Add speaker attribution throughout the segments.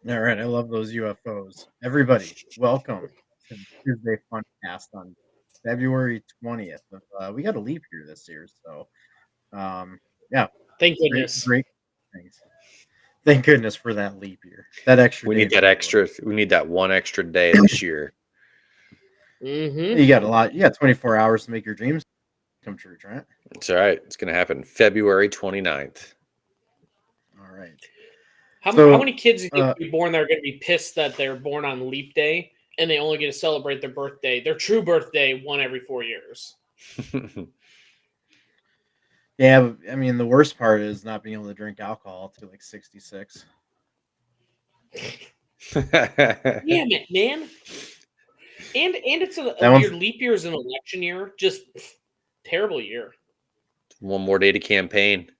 Speaker 1: All right, I love those UFOs. Everybody, welcome to the Tuesday Funcast on February 20th. We got a leap year this year, so yeah,
Speaker 2: Thank goodness.
Speaker 1: great things. Thank goodness for that leap year, that extra
Speaker 3: We
Speaker 1: day
Speaker 3: need that
Speaker 1: for everybody.
Speaker 3: extra. We need that one extra day this year.
Speaker 2: Mm-hmm.
Speaker 1: You got a lot. You got 24 hours to make your dreams come true, Trent.
Speaker 3: It's all right. It's going to happen February 29th.
Speaker 1: All right.
Speaker 2: How
Speaker 1: So,
Speaker 2: many kids do you think will be born that are going to be pissed that they're born on leap day and they only get to celebrate their birthday, their true birthday, one every 4 years?
Speaker 1: yeah, I mean, the worst part is not being able to drink alcohol till like 66.
Speaker 2: Damn it, man! And it's a
Speaker 1: That one's
Speaker 2: weird leap year is an election year. Just terrible year.
Speaker 3: One more day to campaign.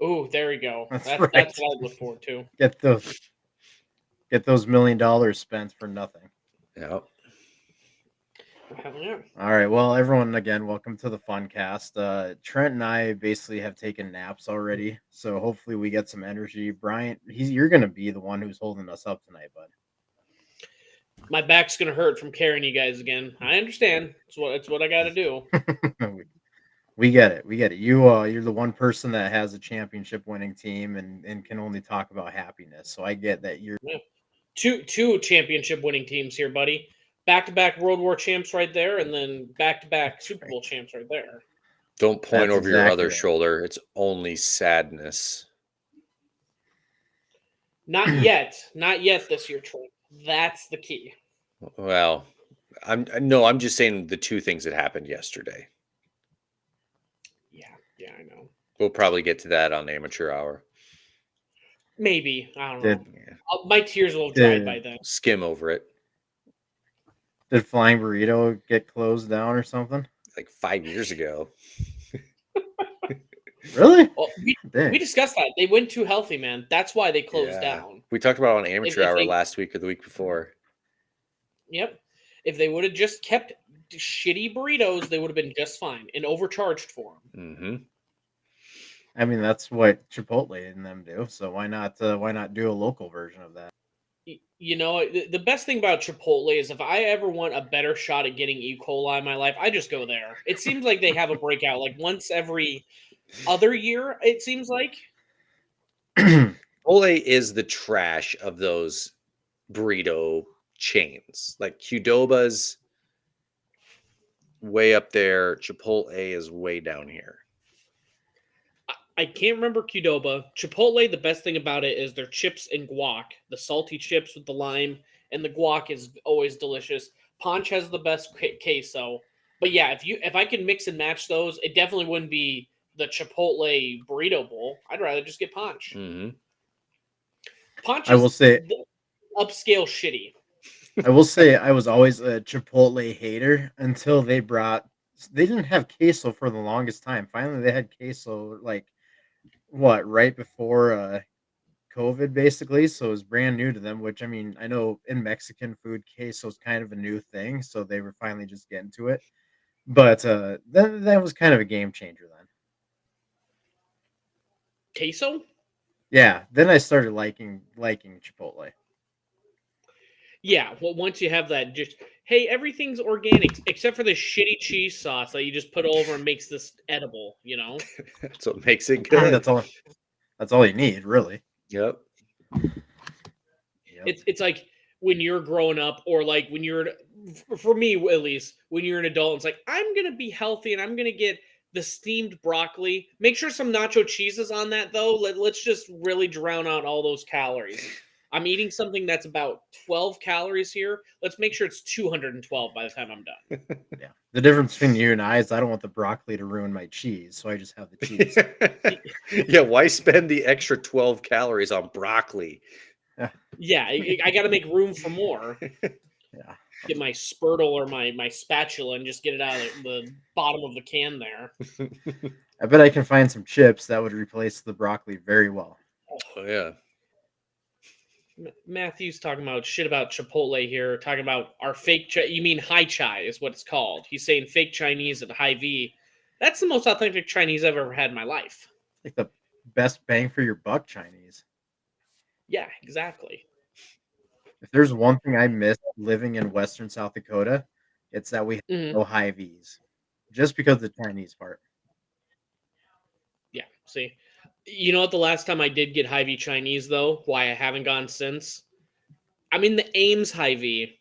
Speaker 2: Oh, there we go.
Speaker 1: That's
Speaker 2: That's
Speaker 1: right.
Speaker 2: what I look forward to.
Speaker 1: get those $1 million spent for nothing.
Speaker 3: Yeah.
Speaker 2: Hell yeah.
Speaker 1: All right. Well, everyone, again, welcome to the Funcast. Trent and I basically have taken naps already, so hopefully we get some energy. Brian, you're going to be the one who's holding us up tonight, bud.
Speaker 2: My back's gonna hurt from carrying you guys again. I understand. It's what I got to do.
Speaker 1: We get it. We get it. You're the one person that has a championship winning team and can only talk about happiness. So I get that you're
Speaker 2: Yeah. Two championship winning teams here, buddy. Back-to-back World War champs right there, and then back-to-back Super Bowl champs right there.
Speaker 3: Don't point
Speaker 1: That's
Speaker 3: over your
Speaker 1: exactly
Speaker 3: other
Speaker 1: right.
Speaker 3: shoulder. It's only sadness.
Speaker 2: Not yet. Not yet this year, Troy. That's the key.
Speaker 3: Well, I'm just saying the two things that happened yesterday.
Speaker 2: Yeah, I know.
Speaker 3: We'll probably get to that on amateur hour.
Speaker 2: Maybe. I don't know.
Speaker 1: Did
Speaker 2: My tears will have dried by then.
Speaker 3: Skim over it.
Speaker 1: did Flying Burrito get closed down or something?
Speaker 3: Like 5 years ago.
Speaker 1: Really?
Speaker 2: Well, we
Speaker 1: Dang.
Speaker 2: discussed that. They went too healthy, man. That's why they closed
Speaker 3: Yeah.
Speaker 2: down.
Speaker 3: We talked about it on amateur
Speaker 2: if
Speaker 3: hour
Speaker 2: they-
Speaker 3: last week or the week before.
Speaker 2: Yep. If they would have just kept shitty burritos, they would have been just fine and overcharged for them.
Speaker 3: Mm-hmm.
Speaker 1: I mean, that's what Chipotle and them do. So why not do a local version of that?
Speaker 2: You know, the best thing about Chipotle is if I ever want a better shot at getting E. coli in my life, I just go there. It seems like they have a breakout like once every other year, it seems like.
Speaker 3: Chipotle is the trash of those burrito chains. Like Qdoba's way up there. Chipotle is way down here.
Speaker 2: I can't remember Qdoba. Chipotle, the best thing about it is their chips and guac. The salty chips with the lime and the guac is always delicious. Ponch has the best queso. But yeah, if I can mix and match those, it definitely wouldn't be the Chipotle burrito bowl. I'd rather just get Ponch.
Speaker 3: Mm-hmm.
Speaker 2: Ponch
Speaker 1: I will say
Speaker 2: upscale shitty.
Speaker 1: I will say I was always a Chipotle hater until they didn't have queso for the longest time. Finally they had queso like right before COVID basically, so it was brand new to them, which I mean, I know in Mexican food queso is kind of a new thing, so they were finally just getting to it. But that was kind of a game changer then.
Speaker 2: Queso?
Speaker 1: Yeah, then I started liking Chipotle.
Speaker 2: Yeah, well, once you have that, just hey, everything's organic except for the shitty cheese sauce that you just put over and makes this edible. You know,
Speaker 3: That's what makes it good.
Speaker 1: That's all you need, really.
Speaker 3: Yep.
Speaker 2: it's like when you're growing up, or like when you're, for me at least, when you're an adult, it's like I'm gonna be healthy and I'm gonna get the steamed broccoli. Make sure some nacho cheese is on that though. Let's just really drown out all those calories. I'm eating something that's about 12 calories here. Let's make sure it's 212 by the time I'm done.
Speaker 1: Yeah. The difference between you and I is I don't want the broccoli to ruin my cheese, so I just have the cheese.
Speaker 3: Yeah, why spend the extra 12 calories on broccoli?
Speaker 2: Yeah, I got to make room for more.
Speaker 1: Yeah.
Speaker 2: Get my spurtle or my spatula and just get it out of the bottom of the can there.
Speaker 1: I bet I can find some chips that would replace the broccoli very well.
Speaker 3: Oh, yeah.
Speaker 2: Matthew's talking about shit about Chipotle here, talking about our fake you mean Hai Chai is what it's called. He's saying fake Chinese at Hy-Vee. That's the most authentic Chinese I've ever had in my life.
Speaker 1: Like the best bang for your buck Chinese.
Speaker 2: Yeah, exactly.
Speaker 1: If there's one thing I miss living in Western South Dakota, it's that we have
Speaker 2: Mhm.
Speaker 1: no Hy-Vees, just because of the Chinese part.
Speaker 2: Yeah, see. You know what? The last time I did get Hy-Vee Chinese, though, why I haven't gone since? I'm in the Ames Hy-Vee,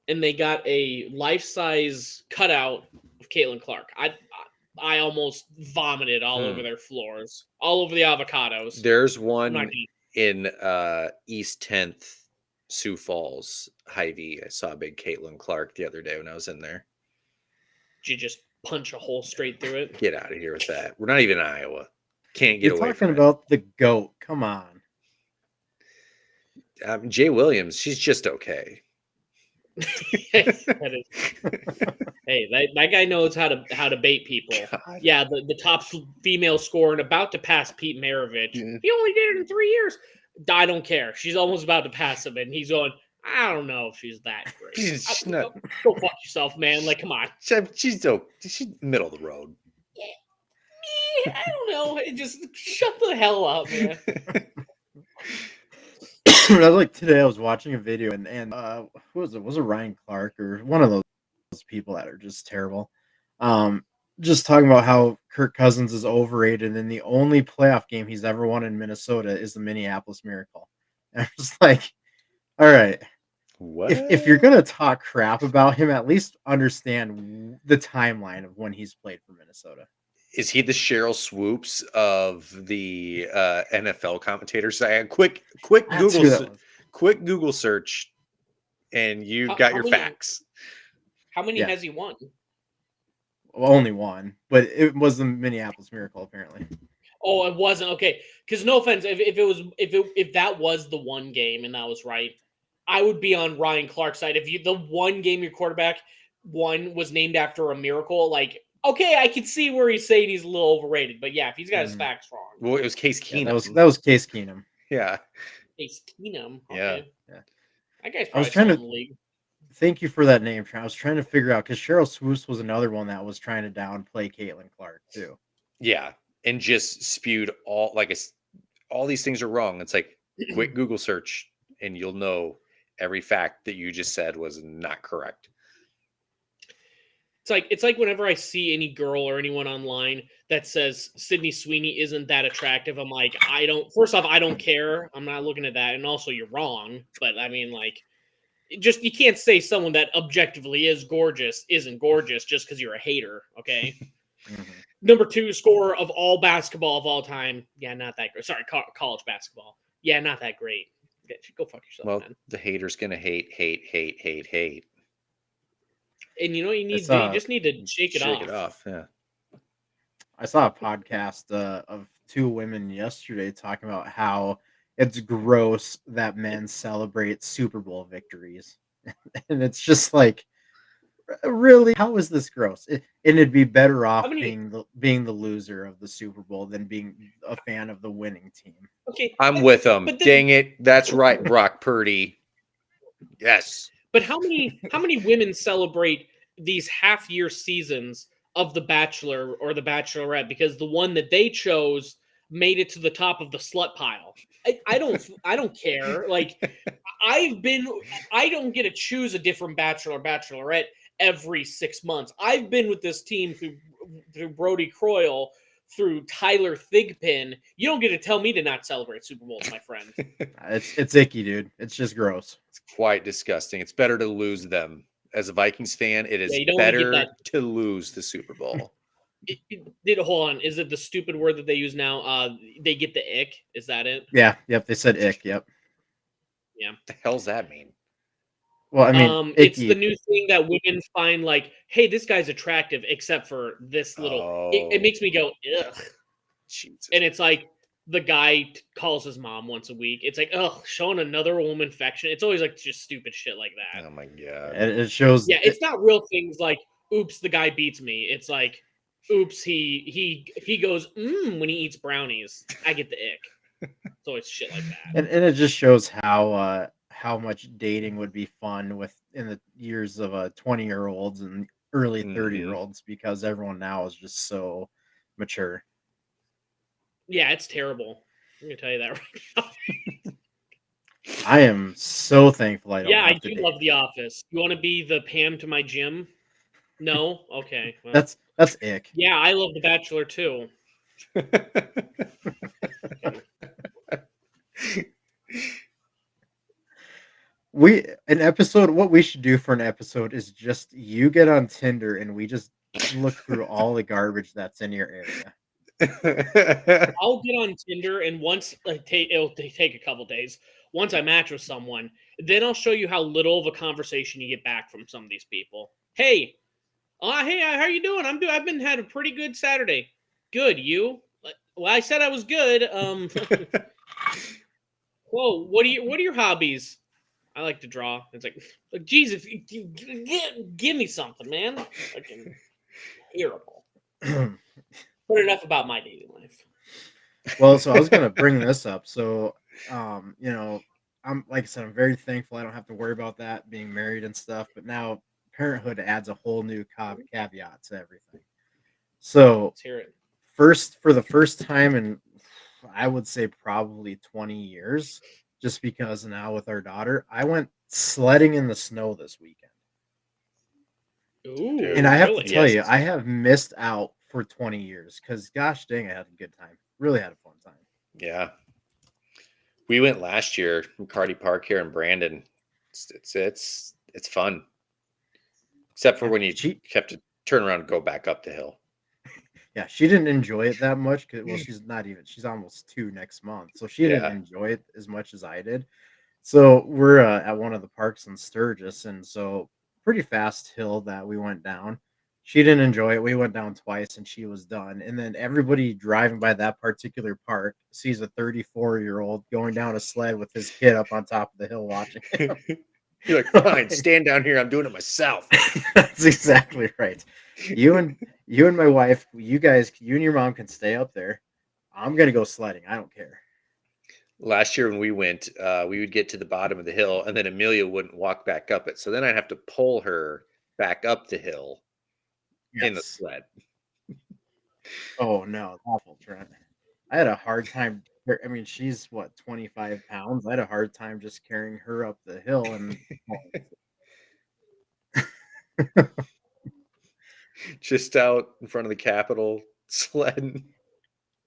Speaker 2: and they got a life-size cutout of Caitlin Clark. I almost vomited all over their floors, all over the avocados.
Speaker 3: There's
Speaker 2: I'm not
Speaker 3: one
Speaker 2: gonna.
Speaker 3: in East 10th, Sioux Falls, Hy-Vee. I saw a big Caitlin Clark the other day when I was in there.
Speaker 2: Did you just punch a hole straight through it?
Speaker 3: Get out of here with that. We're not even in Iowa. Can't get
Speaker 1: You're
Speaker 3: away
Speaker 1: talking
Speaker 3: from
Speaker 1: about the goat. Come on.
Speaker 3: it. Jay Williams, she's just okay.
Speaker 2: That is, hey, that guy knows how to bait people.
Speaker 3: God.
Speaker 2: Yeah, the top female scorer and about to pass Pete Maravich.
Speaker 3: Yeah.
Speaker 2: He only did it in 3 years. I don't care. She's almost about to pass him, and he's going, I don't know if she's that great.
Speaker 3: She's not.
Speaker 2: Go fuck yourself, man. Like, come on.
Speaker 3: She's middle of the road.
Speaker 2: I don't know. Just shut the hell up, man.
Speaker 1: Like today, I was watching a video and who was it? Was it Ryan Clark or one of those people that are just terrible? Just talking about how Kirk Cousins is overrated, and the only playoff game he's ever won in Minnesota is the Minneapolis Miracle. And I'm just like, all right,
Speaker 3: What?
Speaker 1: if you're gonna talk crap about him, at least understand the timeline of when he's played for Minnesota.
Speaker 3: Is he the Cheryl Swoops of the NFL commentators? Quick
Speaker 1: That's who that was.
Speaker 3: quick Google search, and you
Speaker 2: How-
Speaker 3: got
Speaker 2: how
Speaker 3: your
Speaker 2: many-
Speaker 3: facts.
Speaker 2: How many
Speaker 1: Yeah.
Speaker 2: has he won?
Speaker 1: Well, only one, but it was the Minneapolis Miracle apparently.
Speaker 2: Oh, it wasn't okay. Because no offense, if that was the one game and that was right, I would be on Ryan Clark's side. If the one game your quarterback won was named after a miracle, like okay, I can see where he's saying he's a little overrated. But yeah, if he's got his facts wrong,
Speaker 3: Well, it was Case
Speaker 1: Yeah,
Speaker 3: Keenum.
Speaker 1: that was Case Keenum.
Speaker 3: Yeah.
Speaker 2: Ace Keenum.
Speaker 3: Yeah.
Speaker 2: Okay.
Speaker 1: Yeah.
Speaker 2: That guy's
Speaker 1: I was
Speaker 2: probably
Speaker 1: trying
Speaker 2: still
Speaker 1: to-
Speaker 2: in the league.
Speaker 1: Thank you for that name, Trent. I was trying to figure out because Cheryl Swoops was another one that was trying to downplay Caitlin Clark too.
Speaker 3: Yeah. And just spewed all all these things are wrong. It's like quick Google search, and you'll know every fact that you just said was not correct.
Speaker 2: It's like whenever I see any girl or anyone online that says Sydney Sweeney isn't that attractive, I'm like, first off, I don't care. I'm not looking at that. And also you're wrong. But I mean, like, you can't say someone that objectively is gorgeous isn't gorgeous just because you're a hater. Okay.
Speaker 1: Mm-hmm.
Speaker 2: Number 2 scorer of all basketball of all time. Yeah, not that great. Sorry, college basketball. Yeah, not that great. Go fuck yourself,
Speaker 3: Well,
Speaker 2: man.
Speaker 3: the hater's gonna hate.
Speaker 2: And you know what you need
Speaker 1: It's,
Speaker 2: to do? You just need to shake it off.
Speaker 3: Yeah.
Speaker 1: I saw a podcast of two women yesterday talking about how it's gross that men celebrate Super Bowl victories, and it's just like, really, how is this gross? And it'd be better off being the loser of the Super Bowl than being a fan of the winning team.
Speaker 2: Okay,
Speaker 3: I'm with them.
Speaker 2: but
Speaker 3: Dang it. That's right, Brock Purdy. Yes.
Speaker 2: But how many women celebrate these half-year seasons of The Bachelor or The Bachelorette because the one that they chose made it to the top of the slut pile? I don't care. Like I don't get to choose a different Bachelor or Bachelorette every 6 months. I've been with this team through Brody Croyle, through Tyler Thigpen. You don't get to tell me to not celebrate Super Bowls, my friend.
Speaker 1: It's icky, dude. It's just gross.
Speaker 3: It's quite disgusting. It's better to lose them. As a Vikings fan, it is
Speaker 2: Yeah, you don't wanna get
Speaker 3: better
Speaker 2: that-
Speaker 3: to lose the Super Bowl.
Speaker 2: Hold on. Is it the stupid word that they use now? They get the ick. Is that it?
Speaker 1: Yeah, yep. They said ick. Yep.
Speaker 3: What the hell's that mean?
Speaker 1: Well, I mean,
Speaker 2: it's
Speaker 1: icky.
Speaker 2: the new thing that women find like, hey, this guy's attractive, except for this little. It makes me go, ugh.
Speaker 3: Jesus.
Speaker 2: And it's like the guy calls his mom once a week. It's like, ugh, showing another woman affection. It's always like just stupid shit like that.
Speaker 3: Oh my god.
Speaker 1: It shows.
Speaker 2: Yeah, it's not real things like, oops, the guy beats me. It's like, oops, he goes when he eats brownies. I get the ick. It's always shit like that.
Speaker 1: And it just shows how much dating would be fun in the years of 20-year-olds and early 30-year-olds because everyone now is just so mature.
Speaker 2: Yeah, it's terrible. I'm gonna tell you that right now.
Speaker 1: I am so thankful I don't
Speaker 2: Yeah, I
Speaker 1: have to
Speaker 2: do
Speaker 1: date.
Speaker 2: love The Office. You want to be the Pam to my Jim? No? Okay. Well,
Speaker 1: That's ick.
Speaker 2: yeah, I love The Bachelor too. Okay.
Speaker 1: What we should do for an episode is just you get on Tinder and we just look through all the garbage that's in your area.
Speaker 2: I'll get on Tinder, and once it'll take a couple days. Once I match with someone, then I'll show you how little of a conversation you get back from some of these people. Hey, how you doing? I've been had a pretty good Saturday. Good, you? Well, I said I was good. Whoa, what are your hobbies? I like to draw. It's like, Jesus, give me something, man. Fucking terrible. But enough about my dating life.
Speaker 1: Well, so I was gonna bring this up. So, I'm like I said, I'm very thankful I don't have to worry about that being married and stuff. But now parenthood adds a whole new caveat to everything. So,
Speaker 2: Let's hear it.
Speaker 1: for the first time in, I would say probably 20 years, just because now with our daughter, I went sledding in the snow this weekend.
Speaker 2: Ooh,
Speaker 1: And I have to
Speaker 2: really?
Speaker 1: tell you,
Speaker 3: Yes.
Speaker 1: I have missed out for 20 years because gosh dang, I had a good time. Really had a fun time.
Speaker 3: Yeah. We went last year from Carty Park here in Brandon. It's fun. Except for
Speaker 1: Yeah,
Speaker 3: when you have to turn around and go back up the hill.
Speaker 1: Yeah, she didn't enjoy it that much because, well, she's almost 2 next month, so she didn't
Speaker 3: Yeah.
Speaker 1: enjoy it as much as I did. So we're at one of the parks in Sturgis, and so pretty fast hill that we went down. She didn't enjoy it. We went down twice, and she was done. And then everybody driving by that particular park sees a 34-year-old going down a sled with his kid up on top of the hill watching.
Speaker 3: You're like, fine, stand down here. I'm doing it myself.
Speaker 1: That's exactly right. You and my wife, you and your mom can stay up there. I'm gonna go sledding. I don't care.
Speaker 3: Last year when we went, we would get to the bottom of the hill, and then Amelia wouldn't walk back up it. So then I'd have to pull her back up the hill in the
Speaker 1: Yes.
Speaker 3: sled.
Speaker 1: Oh no, awful, Trent. I had a hard time. I mean, she's what, 25 pounds. I had a hard time just carrying her up the hill, and
Speaker 3: Just out in front of the Capitol sledding.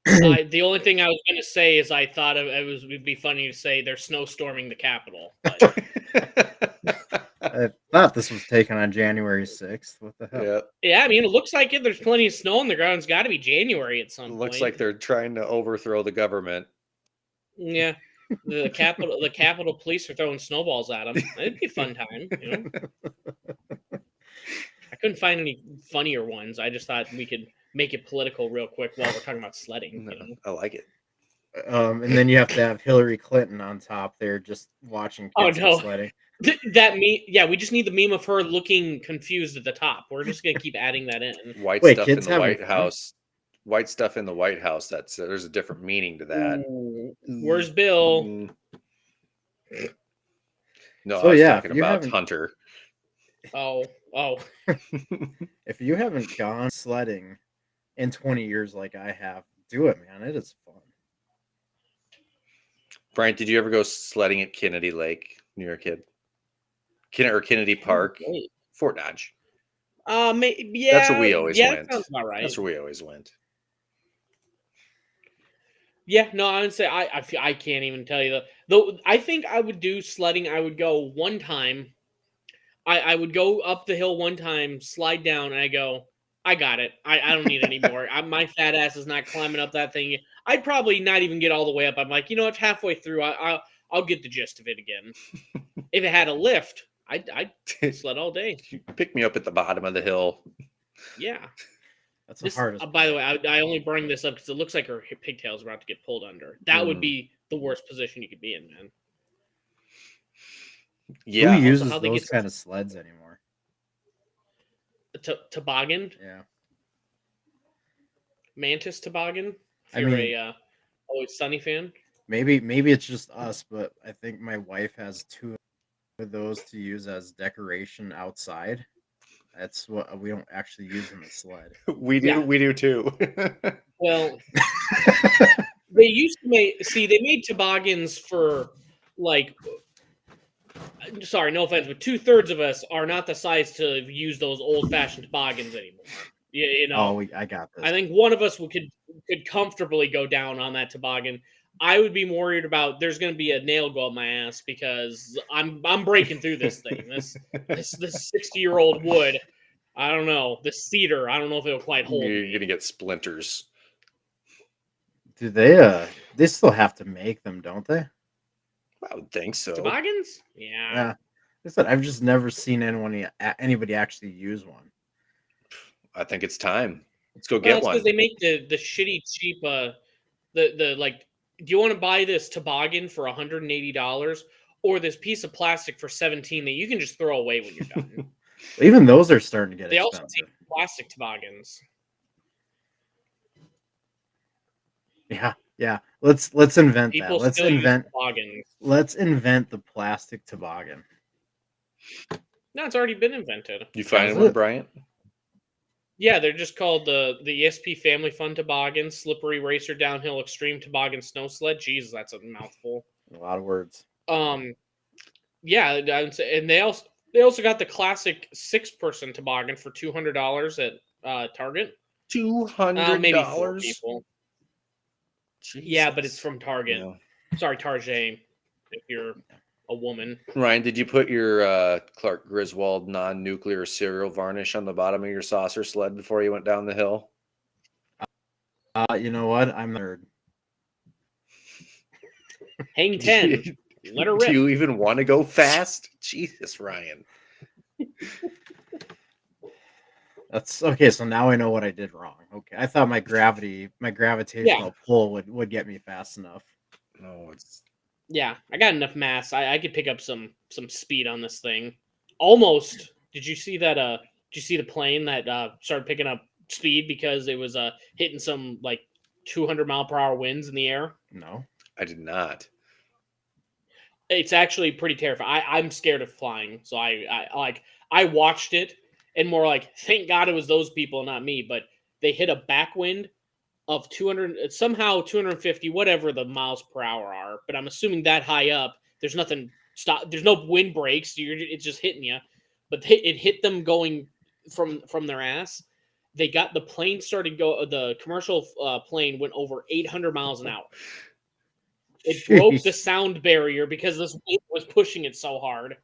Speaker 2: The only thing I was going to say is I thought would be funny to say they're snowstorming the Capitol. But
Speaker 1: I thought this was taken on January 6th. What the hell?
Speaker 3: Yeah.
Speaker 2: yeah, I mean, it looks like it. There's plenty of snow on the ground. It's got to be January at some
Speaker 3: Looks
Speaker 2: point.
Speaker 3: like they're trying to overthrow the government.
Speaker 2: Yeah, the Capitol Police are throwing snowballs at them. It'd be a fun time. I couldn't find any funnier ones. I just thought we could make it political real quick while we're talking about sledding.
Speaker 3: No, I like it.
Speaker 1: And then you have to have Hillary Clinton on top there, just watching
Speaker 2: Oh,
Speaker 1: kids
Speaker 2: no.
Speaker 1: go sledding.
Speaker 2: That meme, yeah, we just need the meme of her looking confused at the top. We're just gonna keep adding that in.
Speaker 3: White
Speaker 1: Wait,
Speaker 3: stuff in
Speaker 1: kids
Speaker 3: the
Speaker 1: having
Speaker 3: White
Speaker 1: fun?
Speaker 3: House. White stuff in the White House. There's a different meaning to that.
Speaker 2: Ooh, where's Bill?
Speaker 3: No,
Speaker 1: So,
Speaker 3: I was
Speaker 1: yeah,
Speaker 3: talking
Speaker 1: if you
Speaker 3: about
Speaker 1: haven't-
Speaker 3: Hunter.
Speaker 2: Oh,
Speaker 1: If you haven't gone sledding in 20 years like I have, do it, man. It is fun.
Speaker 3: Brian, did you ever go sledding at Kennedy Lake when you were a kid? Kennedy Park,
Speaker 2: wait.
Speaker 3: Fort Dodge.
Speaker 2: Yeah,
Speaker 3: That's where we always
Speaker 2: yeah,
Speaker 3: went.
Speaker 2: that sounds about right.
Speaker 3: That's where we always went.
Speaker 2: Yeah, no, I would say I can't even tell you though. I think I would do sledding. I would go one time. I would go up the hill one time, slide down, and I go, I got it. I don't need any more. My fat ass is not climbing up that thing. I'd probably not even get all the way up. I'm like, you know what? Halfway through, I'll get the gist of it again. If it had a lift, I'd sled all day.
Speaker 3: Pick me up at the bottom of the hill.
Speaker 2: Yeah.
Speaker 1: That's the hardest.
Speaker 2: By the way, I only bring this up because it looks like her pigtails are about to get pulled under. That would be the worst position you could be in, man.
Speaker 3: Yeah.
Speaker 1: Who uses
Speaker 2: how they
Speaker 1: those
Speaker 2: get-
Speaker 1: kind of sleds anymore?
Speaker 2: Toboggan,
Speaker 1: Yeah.
Speaker 2: Mantis toboggan. If
Speaker 1: I
Speaker 2: you're
Speaker 1: mean-
Speaker 2: a Always Sunny fan.
Speaker 1: Maybe it's just us, but I think my wife has 2 of those to use as decoration outside. That's what we don't actually use in the sled.
Speaker 3: We do.
Speaker 2: Yeah.
Speaker 3: We do too.
Speaker 2: Well, they used to they made toboggans for like, sorry, no offense, but 2/3 of us are not the size to use those old-fashioned toboggans anymore. You know,
Speaker 1: I got this.
Speaker 2: I think one of us could comfortably go down on that toboggan. I would be more worried about there's going to be a nail go up my ass because I'm breaking through this thing. This 60-year-old wood. I don't know. The cedar. I don't know if it'll quite hold
Speaker 3: You're
Speaker 2: me.
Speaker 3: gonna get splinters.
Speaker 1: Do they still have to make them, don't they?
Speaker 3: I would think so.
Speaker 2: Toboggans? Yeah.
Speaker 1: Yeah. Like I said, I've just never seen anybody actually use one.
Speaker 3: I think it's time. Let's go
Speaker 2: Well,
Speaker 3: get
Speaker 2: it's
Speaker 3: one.
Speaker 2: because they make the shitty cheap the like. Do you want to buy this toboggan for $180 or this piece of plastic for $17 that you can just throw away when you're done?
Speaker 1: Even those are starting to get
Speaker 2: They also
Speaker 1: expensive.
Speaker 2: take plastic toboggans.
Speaker 1: Yeah. Let's invent
Speaker 2: People
Speaker 1: that. Let's
Speaker 2: still use
Speaker 1: invent
Speaker 2: toboggans.
Speaker 1: let's invent the plastic toboggan.
Speaker 2: No, it's already been invented.
Speaker 3: You find
Speaker 1: Is
Speaker 3: one,
Speaker 1: it?
Speaker 3: Bryant?
Speaker 2: Yeah, they're just called the ESP Family Fun Toboggan, Slippery Racer Downhill Extreme Toboggan Snow Sled. Jesus, that's a mouthful.
Speaker 1: A lot of words.
Speaker 2: Yeah, and they also got the classic 6-person toboggan for $200 at Target.
Speaker 3: $200.
Speaker 2: Maybe 4 people. Yeah, but it's from Target.
Speaker 3: Yeah.
Speaker 2: Sorry, Target. If you're a woman.
Speaker 3: Ryan, did you put your Clark Griswold non-nuclear cereal varnish on the bottom of your saucer sled before you went down the hill?
Speaker 1: You know what? I'm a nerd.
Speaker 2: Hang 10. Let her
Speaker 3: Do
Speaker 2: rip.
Speaker 3: you even want to go fast? Jesus, Ryan.
Speaker 1: That's okay. So now I know what I did wrong. Okay, I thought my gravitational pull would get me fast enough.
Speaker 3: No, it's
Speaker 2: Yeah, I got enough mass. I could pick up some speed on this thing. Almost. Did you see that? Did you see the plane that started picking up speed because it was hitting some like 200-mile-per-hour winds in the air?
Speaker 1: No.
Speaker 3: I did not.
Speaker 2: It's actually pretty terrifying. I'm scared of flying, so I watched it and more like, thank God it was those people, not me. But they hit a backwind of 200, somehow 250, whatever the miles per hour are. But I'm assuming that high up, there's nothing stop. There's no wind breaks. It's just hitting you. But it hit them going from their ass. They got the plane started go. The commercial plane went over 800 miles an hour. It broke the sound barrier because this wind was pushing it so hard.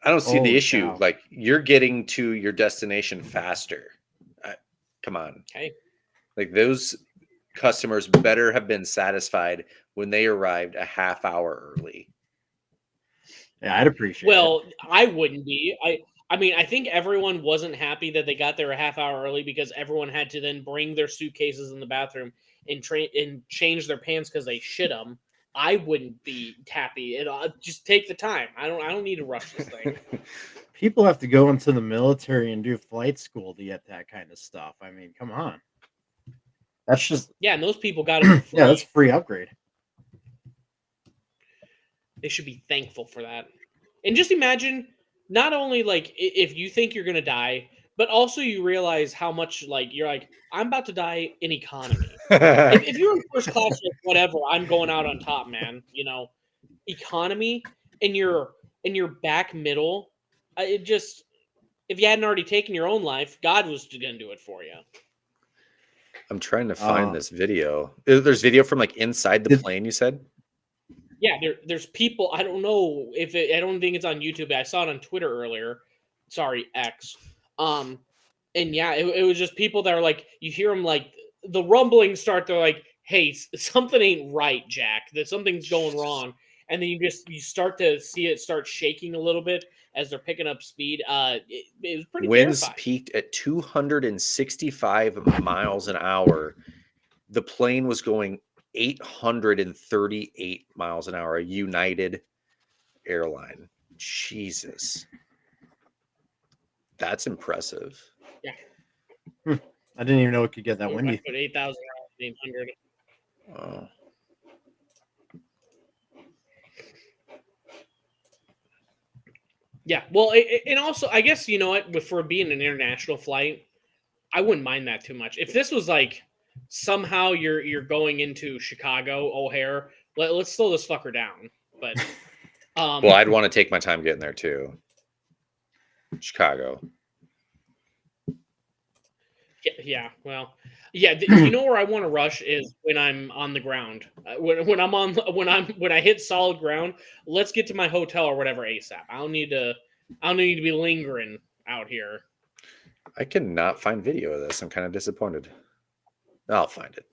Speaker 3: I don't see the
Speaker 1: Holy
Speaker 3: issue.
Speaker 1: cow.
Speaker 3: Like, you're getting to your destination faster. Come on.
Speaker 2: Okay.
Speaker 3: Like, those customers better have been satisfied when they arrived a half hour early.
Speaker 1: Yeah, I'd appreciate it.
Speaker 2: Well, I wouldn't be. I mean, I think everyone wasn't happy that they got there a half hour early because everyone had to then bring their suitcases in the bathroom and change their pants because they shit them. I wouldn't be happy. Just take the time. I don't need to rush this thing.
Speaker 1: People have to go into the military and do flight school to get that kind of stuff. I mean, come on. That's just
Speaker 2: Yeah, and those people got it for free.
Speaker 1: yeah, that's a free upgrade.
Speaker 2: They should be thankful for that. And just imagine, not only like if you think you're gonna die, but also you realize how much like you're like, I'm about to die in economy. If you're in first class or whatever, I'm going out on top, man. You know, economy and your back middle. It just, if you hadn't already taken your own life, God was gonna do it for you.
Speaker 3: I'm trying to find this video. There's video from like inside the plane, you said?
Speaker 2: Yeah, there's people. I don't know if I don't think it's on YouTube. I saw it on Twitter earlier. Sorry, X. And yeah, it was just people that are like, you hear them like the rumblings start. They're like, "Hey, something ain't right, Jack. That something's going wrong." And then you start to see it start shaking a little bit as they're picking up speed. It was pretty
Speaker 3: Winds
Speaker 2: terrifying.
Speaker 3: peaked at 265 miles an hour. The plane was going 838 miles an hour, a United airline. Jesus. That's impressive.
Speaker 2: Yeah.
Speaker 1: I didn't even know it could get that windy.
Speaker 2: I put 8,000 800.
Speaker 3: Oh.
Speaker 2: Yeah, well, and also, I guess, you know what, for being an international flight, I wouldn't mind that too much. If this was like somehow you're going into Chicago O'Hare, let's slow this fucker down. But
Speaker 3: Well, I'd want to take my time getting there too. Chicago.
Speaker 2: Yeah, well, yeah. You know where I want to rush is when I'm on the ground. When I hit solid ground. Let's get to my hotel or whatever ASAP. I don't need to be lingering out here.
Speaker 3: I cannot find video of this. I'm kind of disappointed. I'll find it.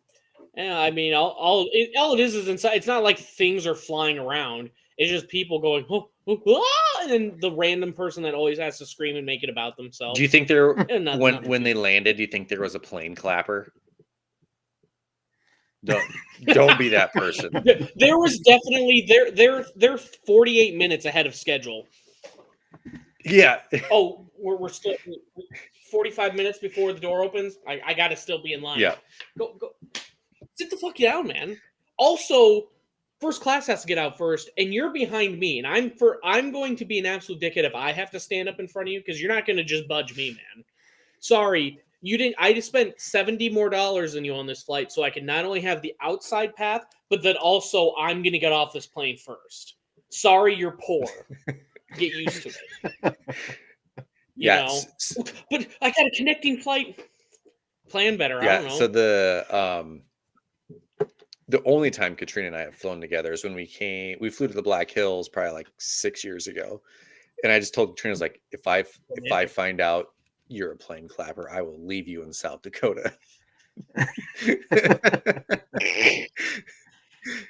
Speaker 2: Yeah, I mean, all it is inside. It's not like things are flying around. It's just people going, oh, oh, ah! And then the random person that always has to scream and make it about themselves.
Speaker 3: Do you think there
Speaker 2: And nothing
Speaker 3: when they landed? Do you think there was a plane clapper? Don't be that person.
Speaker 2: There was definitely they're 48 minutes ahead of schedule.
Speaker 3: Yeah.
Speaker 2: Oh, we're still 45 minutes before the door opens. I gotta still be in line.
Speaker 3: Yeah.
Speaker 2: Go. Sit the fuck down, man. Also, first class has to get out first, and you're behind me, and I'm going to be an absolute dickhead if I have to stand up in front of you because you're not going to just budge me, man. Sorry, you didn't. I just spent $70 more than you on this flight, so I can not only have the outside path, but that also I'm going to get off this plane first. Sorry, you're poor. Get used to it. You know, but I got a connecting flight. Plan better.
Speaker 3: Yeah.
Speaker 2: I don't know.
Speaker 3: So the only time Katrina and I have flown together is when we flew to the Black Hills probably like 6 years ago. And I just told Katrina, I was like, if I find out you're a plane clapper, I will leave you in South Dakota.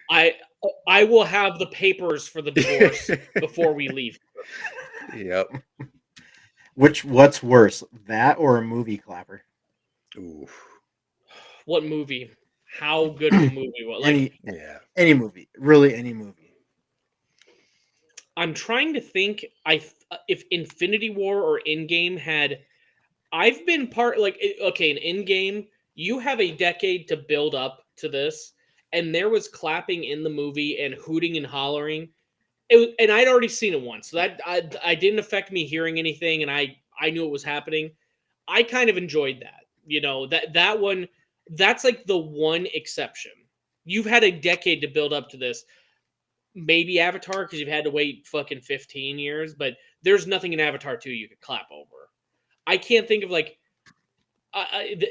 Speaker 2: I will have the papers for the divorce before we leave.
Speaker 3: Yep.
Speaker 1: What's worse, that or a movie clapper?
Speaker 3: Ooh.
Speaker 2: What movie? How good of a movie was? Like,
Speaker 1: any movie, really, any movie.
Speaker 2: I'm trying to think. If Infinity War or Endgame had, I've been part in Endgame, you have a decade to build up to this, and there was clapping in the movie and hooting and hollering. And I'd already seen it once, so that I didn't affect me hearing anything, and I knew it was happening. I kind of enjoyed that. You know, that one. That's like the one exception. You've had a decade to build up to this. Maybe Avatar, because you've had to wait fucking 15 years, but there's nothing in Avatar 2 you could clap over. I can't think of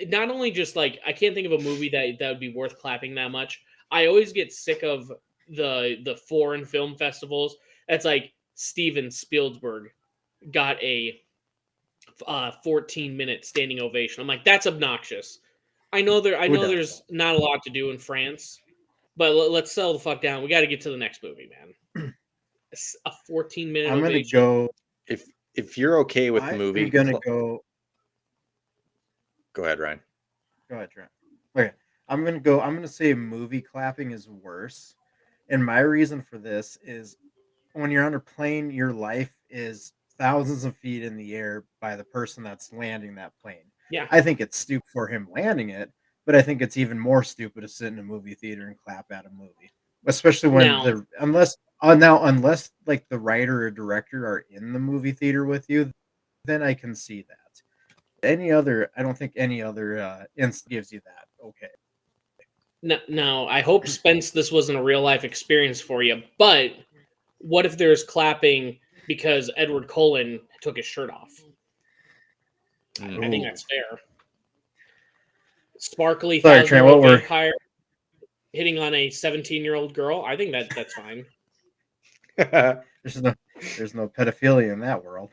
Speaker 2: not only just I can't think of a movie that would be worth clapping that much. I always get sick of the foreign film festivals. That's like Steven Spielberg got a 14-minute standing ovation. I'm like, that's obnoxious. I know there's not a lot to do in France, but let's settle the fuck down. We got to get to the next movie, man. A 14-minute.
Speaker 1: I'm gonna go.
Speaker 3: If you're okay with the movie,
Speaker 1: I'm gonna go.
Speaker 3: Go ahead, Ryan.
Speaker 1: Go ahead, Trent. Okay, I'm gonna say movie clapping is worse, and my reason for this is when you're on a plane, your life is thousands of feet in the air by the person that's landing that plane.
Speaker 2: Yeah,
Speaker 1: I think it's stupid for him landing it, but I think it's even more stupid to sit in a movie theater and clap at a movie, especially when unless like the writer or director are in the movie theater with you, then I can see that. I don't think any other instance gives you that. Okay.
Speaker 2: No, I hope, Spence, this wasn't a real life experience for you, but what if there's clapping because Edward Cullen took his shirt off? I think that's fair. Sparkly vampire hitting on a 17-year-old girl. I think that's fine.
Speaker 1: There's no pedophilia in that world.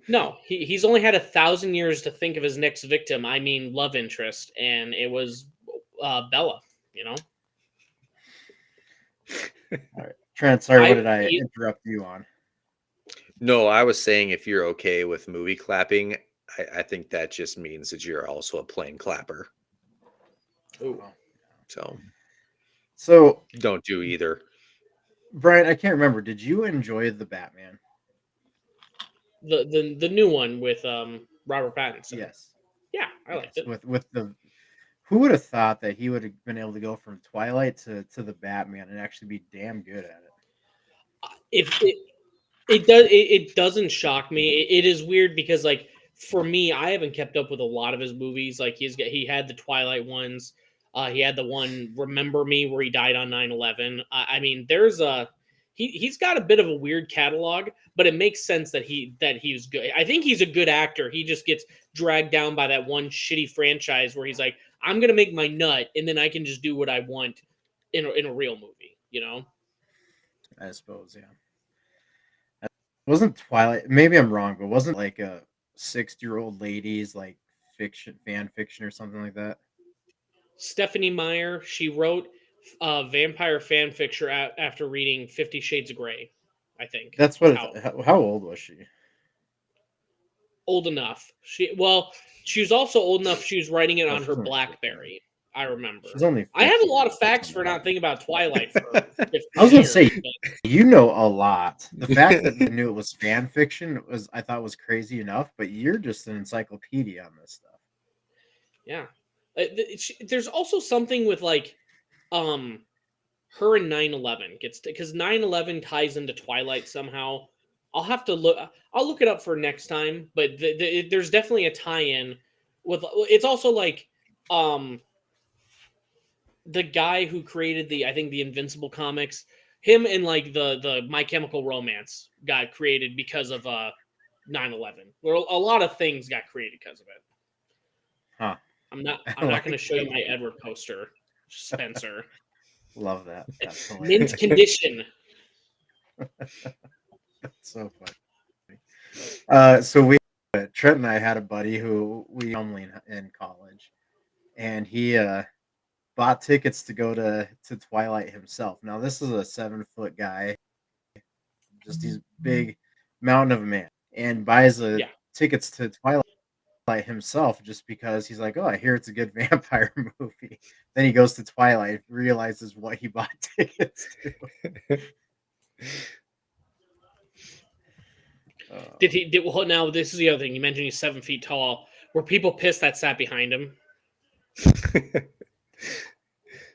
Speaker 2: No, he's only had 1,000 years to think of his next victim. I mean, love interest, and it was Bella. You know.
Speaker 1: All right, Trent. Sorry, what did I interrupt you on?
Speaker 3: No, I was saying if you're okay with movie clapping, I think that just means that you're also a plane clapper.
Speaker 2: Ooh.
Speaker 1: So
Speaker 3: don't do either.
Speaker 1: Brian, I can't remember. Did you enjoy the Batman?
Speaker 2: The new one with Robert Pattinson.
Speaker 1: Yes.
Speaker 2: Yeah, I liked it.
Speaker 1: With the who would have thought that he would have been able to go from Twilight to the Batman and actually be damn good at it?
Speaker 2: It doesn't shock me. It is weird because for me, I haven't kept up with a lot of his movies. Like he had the Twilight ones. He had the one Remember Me where he died on 9/11. I mean, he's got a bit of a weird catalog, but it makes sense that he's good. I think he's a good actor. He just gets dragged down by that one shitty franchise where he's like, I'm gonna make my nut, and then I can just do what I want in a real movie. You know?
Speaker 1: I suppose, yeah. Wasn't Twilight? Maybe I'm wrong, but wasn't like a 60-year-old lady's like fan fiction or something like that?
Speaker 2: Stephanie Meyer, she wrote vampire fan fiction after reading 50 Shades of Grey, I think.
Speaker 1: That's what. How old was she?
Speaker 2: Old enough. She was also old enough. She was writing it on her
Speaker 1: She's only 15.
Speaker 2: BlackBerry. I remember.
Speaker 1: She's only.
Speaker 2: I have a
Speaker 1: 15
Speaker 2: lot
Speaker 1: or
Speaker 2: of facts for
Speaker 1: something
Speaker 2: not
Speaker 1: like
Speaker 2: thinking about Twilight. For
Speaker 1: that.
Speaker 2: 50
Speaker 1: I was gonna
Speaker 2: years,
Speaker 1: say
Speaker 2: but
Speaker 1: you know a lot. The fact that you knew it was fan fiction I thought was crazy enough, but you're just an encyclopedia on this stuff.
Speaker 2: yeah. There's also something with like, her and 9/11 gets because 9/11 ties into Twilight somehow. I'll have to look. I'll look it up for next time. But there's definitely a tie-in with. It's also like, the guy who created I think the Invincible comics, him and like the My Chemical Romance got created because of 9/11. Where a lot of things got created because of it.
Speaker 1: Huh.
Speaker 2: I'm not
Speaker 1: like
Speaker 2: going to show you my Edward poster, Spencer.
Speaker 1: Love that. That's
Speaker 2: Mint condition.
Speaker 1: That's so funny. So Trent and I had a buddy who we only in college, and he bought tickets to go to Twilight himself. Now this is a 7-foot guy, just he's big mountain of a man, and buys tickets to Twilight himself just because he's like, oh, I hear it's a good vampire movie. Then he goes to Twilight, realizes what he bought tickets to.
Speaker 2: Well, now this is the other thing. You mentioned he's 7 feet tall. Were people pissed that sat behind him?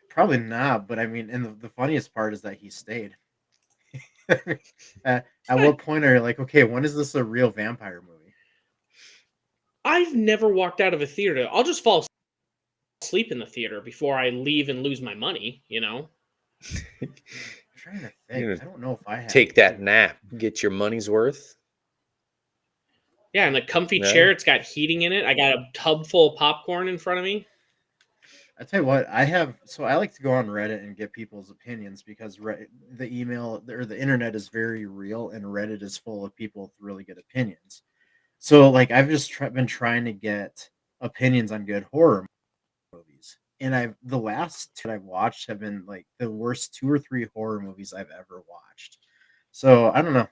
Speaker 1: Probably not, but I mean, and the funniest part is that he stayed. At what point are you like, okay, when is this a real vampire movie?
Speaker 2: I've never walked out of a theater. I'll just fall asleep in the theater before I leave and lose my money, you know?
Speaker 1: I'm trying to think. I don't know if I have.
Speaker 3: Take that nap. Get your money's worth.
Speaker 2: Yeah, and the comfy chair, it's got heating in it. I got a tub full of popcorn in front of me.
Speaker 1: I tell you what, I like to go on Reddit and get people's opinions because the email or the internet is very real, and Reddit is full of people with really good opinions. So, like, I've just been trying to get opinions on good horror movies, and the last two I've watched have been like the worst 2 or 3 horror movies I've ever watched. So I don't know.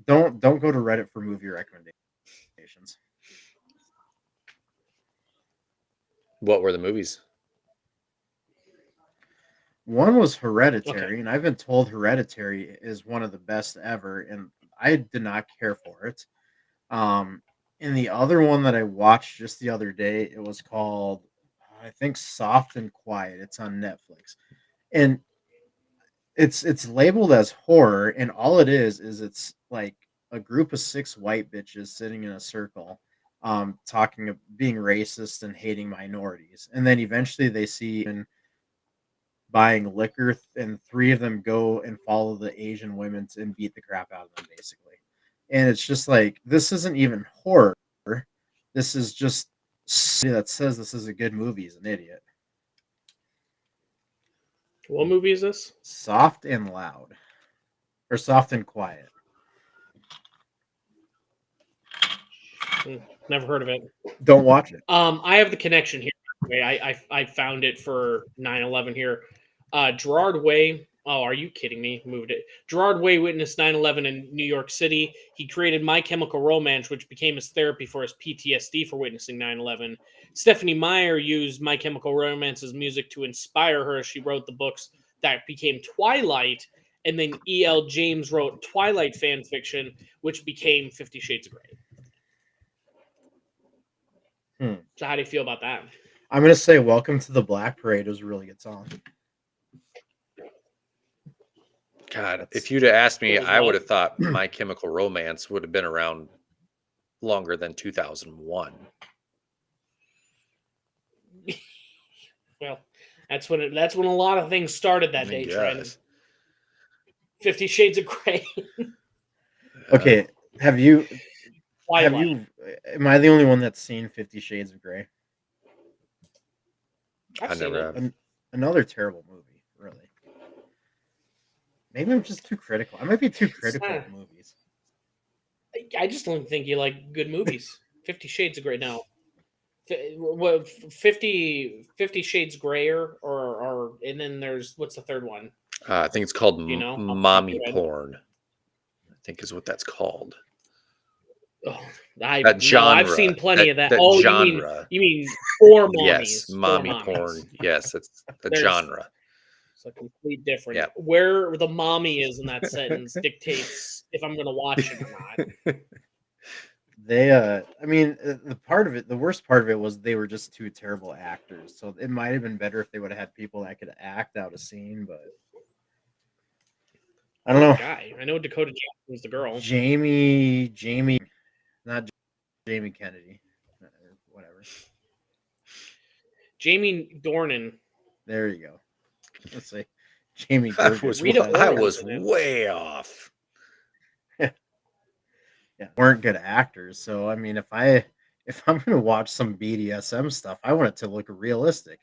Speaker 1: Don't go to Reddit for movie recommendations.
Speaker 3: What were the movies?
Speaker 1: One was Hereditary, and I've been told Hereditary is one of the best ever, and I did not care for it. And the other one that I watched just the other day, it was called, I think, Soft and Quiet. It's on Netflix, and it's labeled as horror, and all it is it's like a group of 6 white bitches sitting in a circle, talking, being racist and hating minorities, and then eventually they see and buying liquor, and 3 of them go and follow the Asian women and beat the crap out of them, basically. And it's just like, this isn't even horror. This is just somebody that says this is a good movie is an idiot.
Speaker 2: What movie is this?
Speaker 1: Soft and Loud, or Soft and Quiet.
Speaker 2: Never heard of it.
Speaker 1: Don't watch it.
Speaker 2: I have the connection here. I found it for 9/11 here. Gerard Way. Oh, are you kidding me? Moved it. Gerard Way witnessed 9/11 in New York City. He created My Chemical Romance, which became his therapy for his PTSD for witnessing 9/11. Stephanie Meyer used My Chemical Romance's music to inspire her as she wrote the books that became Twilight. And then E.L. James wrote Twilight fan fiction, which became 50 Shades of Grey. So how do you feel about that?
Speaker 1: I'm going to say Welcome to the Black Parade was a really good song.
Speaker 3: God, if you'd have asked me, I would have thought My Chemical Romance would have been around longer than 2001.
Speaker 2: Well, that's when a lot of things started that day, Trent. 50 Shades of Grey.
Speaker 1: Okay, have you?
Speaker 2: Twilight.
Speaker 1: Am I the only one that's seen 50 Shades of Grey?
Speaker 2: I've seen
Speaker 3: never
Speaker 2: it.
Speaker 3: have.
Speaker 1: Another terrible movie, really. Maybe I'm just too critical. I might be too critical of movies.
Speaker 2: I just don't think you like good movies. 50 Shades of Grey now. What 50 Shades Grayer or and then there's what's the third one?
Speaker 3: I think it's called
Speaker 2: You know,
Speaker 3: mommy porn. I think is what that's called.
Speaker 2: Oh,
Speaker 3: That genre.
Speaker 2: I've seen plenty of that.
Speaker 3: That
Speaker 2: Oh,
Speaker 3: genre.
Speaker 2: you mean four mommies?
Speaker 3: Yes, mommy
Speaker 2: Four mommies.
Speaker 3: porn. Yes, that's the
Speaker 2: There's-
Speaker 3: genre.
Speaker 2: It's a complete different.
Speaker 3: Yeah.
Speaker 2: Where the mommy is in that sentence dictates if I'm going to watch it or not.
Speaker 1: They, I mean, the worst part of it was they were just two terrible actors. So it might have been better if they would have had people that could act out a scene, but I don't know.
Speaker 2: Guy, I know Dakota Johnson was the girl.
Speaker 1: Jamie, not Jamie Kennedy, or whatever.
Speaker 2: Jamie Dornan.
Speaker 1: There you go. Let's say Jamie.
Speaker 2: Rita
Speaker 3: I
Speaker 2: Ora
Speaker 3: was
Speaker 2: was in it.
Speaker 3: way off.
Speaker 1: Yeah, weren't good actors. So I mean, if I'm gonna watch some BDSM stuff, I want it to look realistic.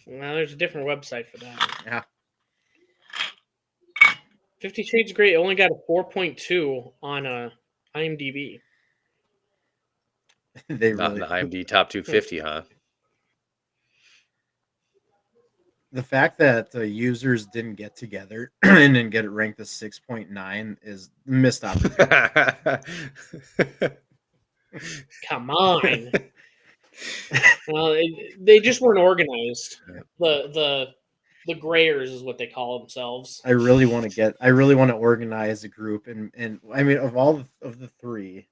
Speaker 2: Well, there's a different website for that.
Speaker 1: Yeah.
Speaker 2: 50 Shades of Grey only got a 4.2 on IMDb.
Speaker 1: They
Speaker 3: Not in
Speaker 1: really
Speaker 3: the IMDb top 250, huh?
Speaker 1: the fact that users didn't get together and then get it ranked as 6.9 is missed opportunity.
Speaker 2: Come on. They just weren't organized. The Grayers is what they call themselves.
Speaker 1: I really want to organize a group and I mean of all of the three,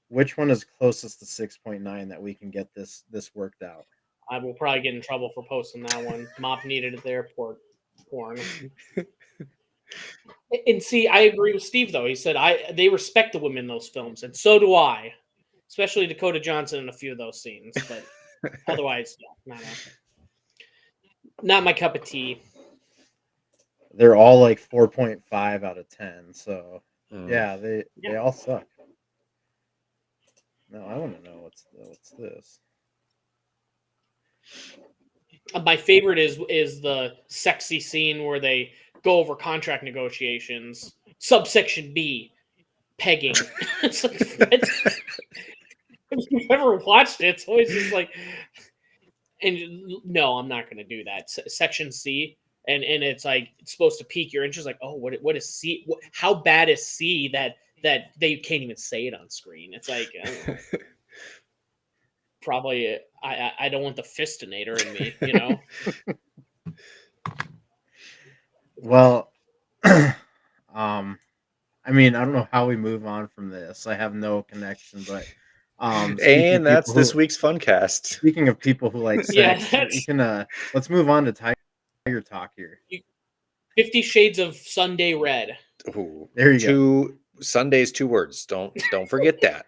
Speaker 1: which one is closest to 6.9 that we can get this worked out?
Speaker 2: I will probably get in trouble for posting that one. Mop needed at the airport porn. And see, I agree with Steve though. He said they respect the women in those films, and so do I. Especially Dakota Johnson in a few of those scenes, but otherwise, yeah, not my cup of tea.
Speaker 1: They're all like 4.5 out of 10. So yeah, they all suck. No, I want to know what's this.
Speaker 2: My favorite is the sexy scene where they go over contract negotiations. Subsection B, pegging. It's like, if you've ever watched it, it's always just like, and no, I'm not going to do that. Section C, and it's like it's supposed to pique your interest. Like, oh, what is C? How bad is C that they can't even say it on screen? It's like, I don't know. Probably I don't want the fistinator in me, you know.
Speaker 1: Well, I mean, I don't know how we move on from this. I have no connection, but
Speaker 3: and that's this week's Funcast.
Speaker 1: Speaking of people who like sex, you can let's move on to Tiger Talk here.
Speaker 2: 50 Shades of Sunday Red.
Speaker 3: Ooh,
Speaker 1: there you go.
Speaker 3: Sunday's 2 words. Don't forget that.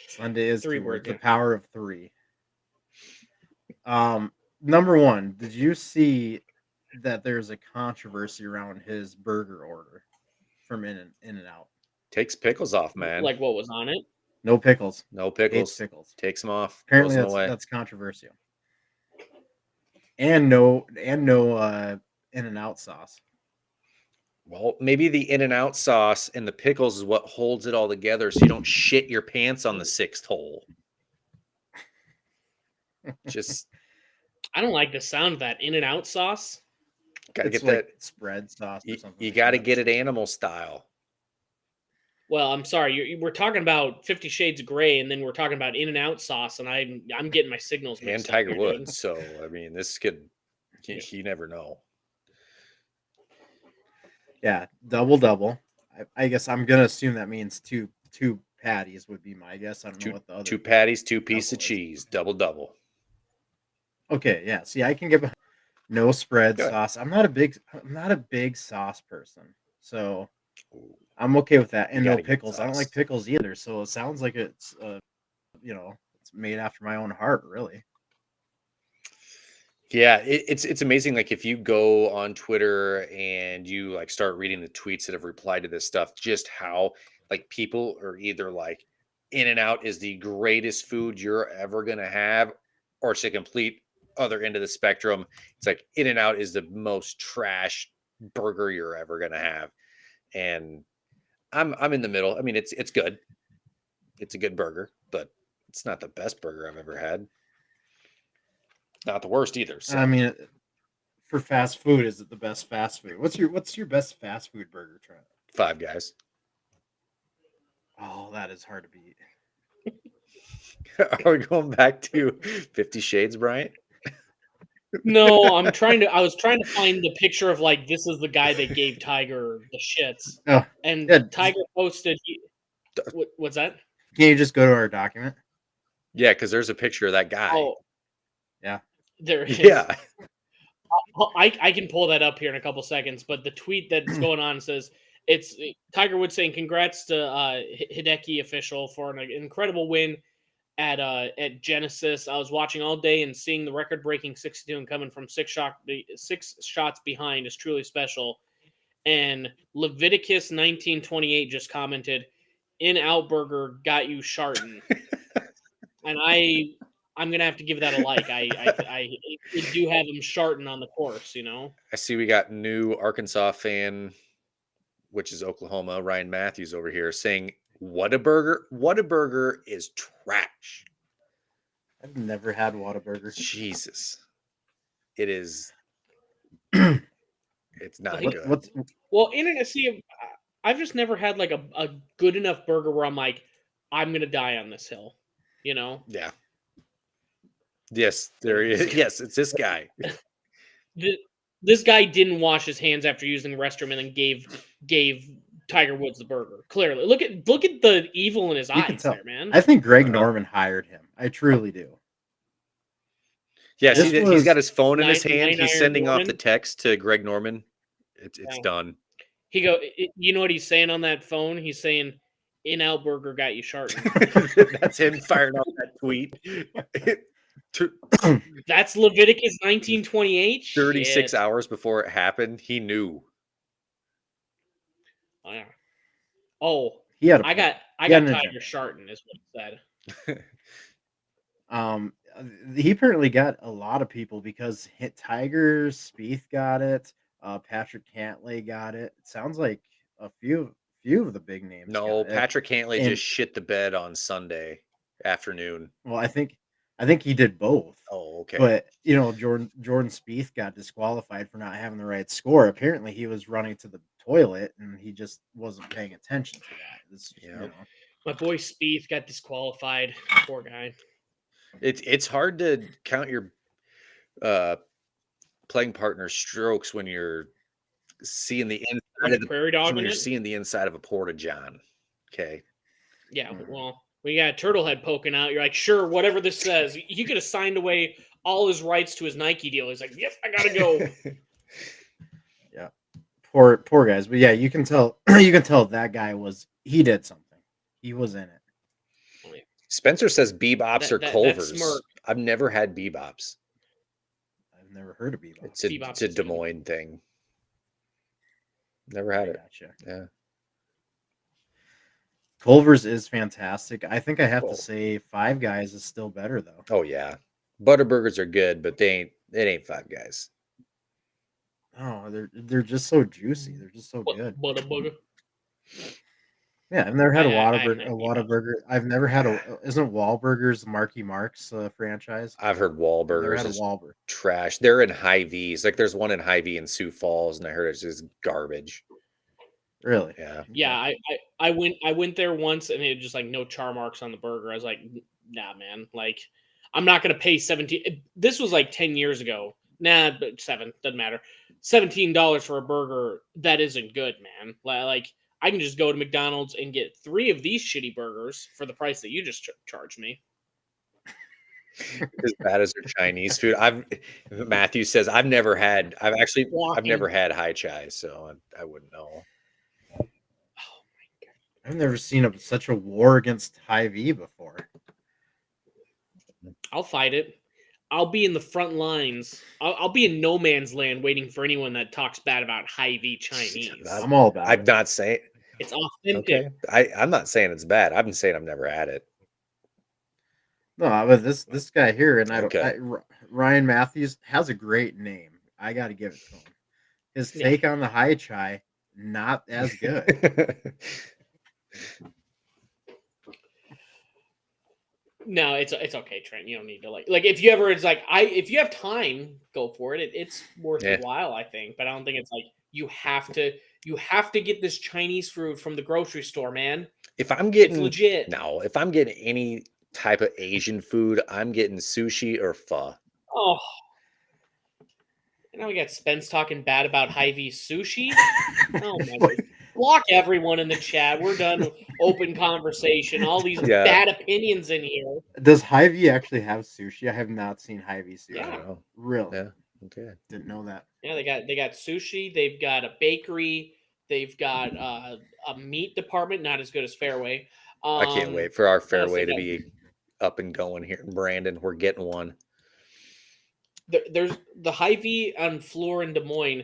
Speaker 1: Sunday is
Speaker 2: 3
Speaker 1: 2 words.
Speaker 2: words.
Speaker 1: The power of 3. Number one, did you see that there's a controversy around his burger order from In-N-Out?
Speaker 3: Takes pickles off, man.
Speaker 2: Like what was on it?
Speaker 1: No pickles.
Speaker 3: No pickles.
Speaker 1: Hates pickles.
Speaker 3: Takes them off.
Speaker 1: Apparently that's controversial. And no In-N-Out sauce.
Speaker 3: Well, maybe the In-N-Out sauce and the pickles is what holds it all together, so you don't shit your pants on the 6th hole. Just,
Speaker 2: I don't like the sound of that In-N-Out sauce.
Speaker 3: Gotta
Speaker 1: It's
Speaker 3: get
Speaker 1: like
Speaker 3: that
Speaker 1: spread sauce or something.
Speaker 3: You got to get it animal style.
Speaker 2: Well, I'm sorry. We're talking about 50 Shades of Grey, and then we're talking about In-N-Out sauce, and I'm getting my signals mixed
Speaker 3: And Tiger
Speaker 2: up here, dude.
Speaker 3: Woods. So I mean, this could you never know.
Speaker 1: Yeah, double. I guess I'm gonna assume that means two patties would be my guess. I don't know what the other
Speaker 3: 2 patties, 2 pieces of
Speaker 1: double is.
Speaker 3: cheese, double.
Speaker 1: Okay, yeah. See, I can get no spread
Speaker 3: Good.
Speaker 1: sauce. I'm not a big sauce person, so I'm okay with that. And no pickles. I don't like pickles either. So it sounds like it's it's made after my own heart, really.
Speaker 3: Yeah, it's amazing. Like if you go on Twitter and you like start reading the tweets that have replied to this stuff, just how like people are either like In and Out is the greatest food you're ever gonna have, or it's a complete other end of the spectrum. It's like In and Out is the most trash burger you're ever gonna have. And I'm in the middle. I mean, it's good. It's a good burger, but it's not the best burger I've ever had. Not the worst either.
Speaker 1: I
Speaker 3: So
Speaker 1: mean, for fast food, is it the best fast food? What's your best fast food burger, Trent?
Speaker 3: Five Guys.
Speaker 1: Oh, that is hard to beat.
Speaker 3: Are we going back to 50 Shades, Bryant?
Speaker 2: No, I was trying to find the picture of like this is the guy that gave Tiger the shits,
Speaker 1: Oh,
Speaker 2: and
Speaker 1: yeah.
Speaker 2: Tiger posted. What's that?
Speaker 1: Can you just go to our document?
Speaker 3: Yeah, because there's a picture of that guy.
Speaker 2: Oh,
Speaker 1: Yeah.
Speaker 2: there it is.
Speaker 3: Yeah.
Speaker 2: I can pull that up here in a couple seconds, but the tweet that's going on says it's Tiger Woods saying congrats to Hideki official for an incredible win at Genesis. I was watching all day and seeing the record-breaking 62 and coming from six shots behind is truly special. And Leviticus 1928 just commented, "In-Out Burger got you shartin'," and I'm gonna have to give that a like. I do have him shartin' on the course, you know.
Speaker 3: I see we got new Arkansas fan, which is Oklahoma, Ryan Matthews over here saying, Whataburger? Whataburger is trash.
Speaker 1: I've never had Whataburger.
Speaker 3: Jesus. It is. It's not
Speaker 2: What-
Speaker 3: good.
Speaker 1: What's
Speaker 2: Well, I've just never had like a good enough burger where I'm like, I'm gonna die on this hill, you know.
Speaker 3: Yeah. Yes, there he is. Yes, it's this guy.
Speaker 2: This guy didn't wash his hands after using the restroom and then gave Tiger Woods the burger. Clearly, look at the evil in his
Speaker 1: You can
Speaker 2: eyes
Speaker 1: tell.
Speaker 2: there, man.
Speaker 1: I think Greg
Speaker 3: Uh-huh.
Speaker 1: Norman hired him. I truly do.
Speaker 3: Yeah,
Speaker 1: This
Speaker 3: see that he's got
Speaker 1: was
Speaker 3: his phone in his
Speaker 2: nine-
Speaker 3: hand.
Speaker 2: nine
Speaker 3: He's
Speaker 2: iron
Speaker 3: sending off the
Speaker 2: Norman.
Speaker 3: text to Greg Norman. It's
Speaker 2: Yeah.
Speaker 3: done.
Speaker 2: You know what he's saying on that phone? He's saying, "In-Out Burger got you shartin'."
Speaker 3: That's him firing off that tweet.
Speaker 2: That's Leviticus 1928.
Speaker 3: 36
Speaker 2: Shit.
Speaker 3: hours before it happened, he knew.
Speaker 2: Oh, yeah. Oh,
Speaker 1: He had.
Speaker 2: I got
Speaker 1: an
Speaker 2: Tiger
Speaker 1: agenda.
Speaker 2: shartin' is what he said.
Speaker 1: He apparently got a lot of people because Tiger Spieth got it. Patrick Cantlay got it. It sounds like a few of the big names.
Speaker 3: No,
Speaker 1: got it.
Speaker 3: Patrick Cantlay
Speaker 1: And-
Speaker 3: just shit the bed on Sunday afternoon.
Speaker 1: Well, I think he did both.
Speaker 3: Oh, okay.
Speaker 1: But Jordan Spieth got disqualified for not having the right score. Apparently, he was running to the toilet and he just wasn't paying attention to that.
Speaker 3: Yeah.
Speaker 2: My boy Spieth got disqualified. Poor guy.
Speaker 3: It's hard to count your playing partner strokes when you're seeing the inside of the
Speaker 2: Prairie dog
Speaker 3: when
Speaker 2: in
Speaker 3: you're
Speaker 2: it.
Speaker 3: seeing the inside of a porta john. Okay.
Speaker 2: Yeah, well, we got a turtle head poking out. You're like, sure, whatever this says. He could have signed away all his rights to his Nike deal. He's like, yep, I gotta go.
Speaker 1: Yeah, poor guys. But yeah, you can tell that guy he did something. He was in it.
Speaker 3: Spencer says bebops or
Speaker 2: That
Speaker 3: Culvers.
Speaker 2: smirk.
Speaker 3: I've never had bebops.
Speaker 1: I've never heard of Bebop.
Speaker 3: It's a,
Speaker 2: Bebop's
Speaker 3: it's a
Speaker 2: is
Speaker 3: Des
Speaker 2: good.
Speaker 3: Moines thing. Never had it.
Speaker 1: Gotcha.
Speaker 3: Yeah.
Speaker 1: Culver's is fantastic. I think I have
Speaker 3: Cool.
Speaker 1: to say Five Guys is still better though.
Speaker 3: Oh yeah. Butterburgers are good, but it ain't Five Guys.
Speaker 1: Oh, they're just so juicy. They're just so good.
Speaker 2: Bugger.
Speaker 1: Yeah, I've never had a
Speaker 2: I haven't had
Speaker 1: Whataburger. I've never had isn't Wahlburgers Marky Mark's franchise?
Speaker 3: I've heard
Speaker 1: I've never
Speaker 3: Wahlburgers
Speaker 1: had a
Speaker 3: is
Speaker 1: Wahlburger.
Speaker 3: trash. They're in Hy-Vee's. Like there's one in Hy-Vee in Sioux Falls, and I heard it's just garbage.
Speaker 1: Really?
Speaker 3: Yeah.
Speaker 2: Yeah, I went there once and it just like no char marks on the burger. I was like, nah, man. Like, I'm not gonna pay 17. This was like 10 years ago. Nah, but 7 doesn't matter. $17 for a burger that isn't good, man. Like, I can just go to McDonald's and get 3 of these shitty burgers for the price that you just charged me.
Speaker 3: As bad as their Chinese food. Matthew says I've never had
Speaker 2: Walking.
Speaker 3: Hai Chai, so I wouldn't know.
Speaker 1: I've never seen such a war against Hy-Vee before.
Speaker 2: I'll fight it. I'll be in the front lines. I'll be in no man's land waiting for anyone that talks bad about Hy-Vee Chinese.
Speaker 1: I'm all about
Speaker 3: I'm
Speaker 1: it.
Speaker 3: not saying
Speaker 2: It's authentic.
Speaker 3: okay. I'm not saying it's bad. I've been saying I've never had it.
Speaker 1: No, but this guy here, and
Speaker 3: Okay.
Speaker 1: Ryan Matthews has a great name. I got to give it to him. His
Speaker 2: Yeah.
Speaker 1: take on the high chai, not as good.
Speaker 2: No, it's okay, Trent. You don't need to like if you ever if you have time, go for it. It's worth
Speaker 3: Yeah.
Speaker 2: a while, I think. But I don't think it's like you have to get this Chinese food from the grocery store, man.
Speaker 3: If I'm
Speaker 2: It's
Speaker 3: getting
Speaker 2: legit.
Speaker 3: no, if I'm getting any type of Asian food, I'm getting sushi or pho.
Speaker 2: Oh, now we got Spence talking bad about Hy-Vee sushi. Oh my god. Block everyone in the chat. We're done with open conversation. All these
Speaker 3: Yeah.
Speaker 2: bad opinions in here.
Speaker 1: Does Hy-Vee actually have sushi? I have not seen Hy-Vee sushi.
Speaker 2: Yeah.
Speaker 3: Oh,
Speaker 1: Really?
Speaker 3: yeah. Okay.
Speaker 1: Didn't know that.
Speaker 2: Yeah, they got sushi. They've got a bakery. They've got a meat department, not as good as Fairway.
Speaker 3: I can't wait for our
Speaker 2: what else
Speaker 3: fairway
Speaker 2: they
Speaker 3: to
Speaker 2: got?
Speaker 3: be up and going here in Brandon. We're getting one.
Speaker 2: There's the Hy-Vee on Floor in Des Moines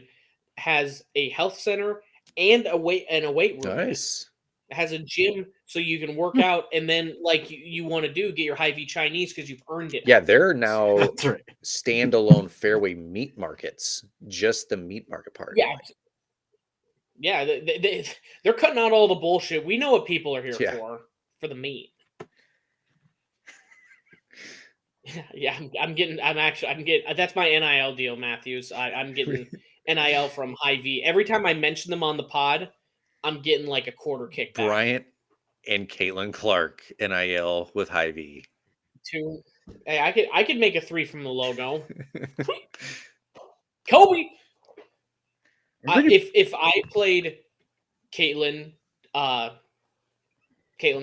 Speaker 2: has a health center and a weight room.
Speaker 3: Nice.
Speaker 2: It has a gym so you can work out, and then like you want to get your Hy-Vee Chinese because you've earned it.
Speaker 3: Yeah, there are now
Speaker 1: That's right.
Speaker 3: standalone fairway meat markets, just the meat market part.
Speaker 2: Yeah. Yeah, they're cutting out all the bullshit. We know what people are here for the meat. Yeah, I'm getting. That's my NIL deal, Matthews. I'm getting NIL from Hy-Vee. Every time I mention them on the pod, I'm getting like a quarter kickback.
Speaker 3: Bryant and Caitlin Clark NIL with Hy-Vee.
Speaker 2: Hey, I could make a 3 from the logo. Kobe. If I played Caitlin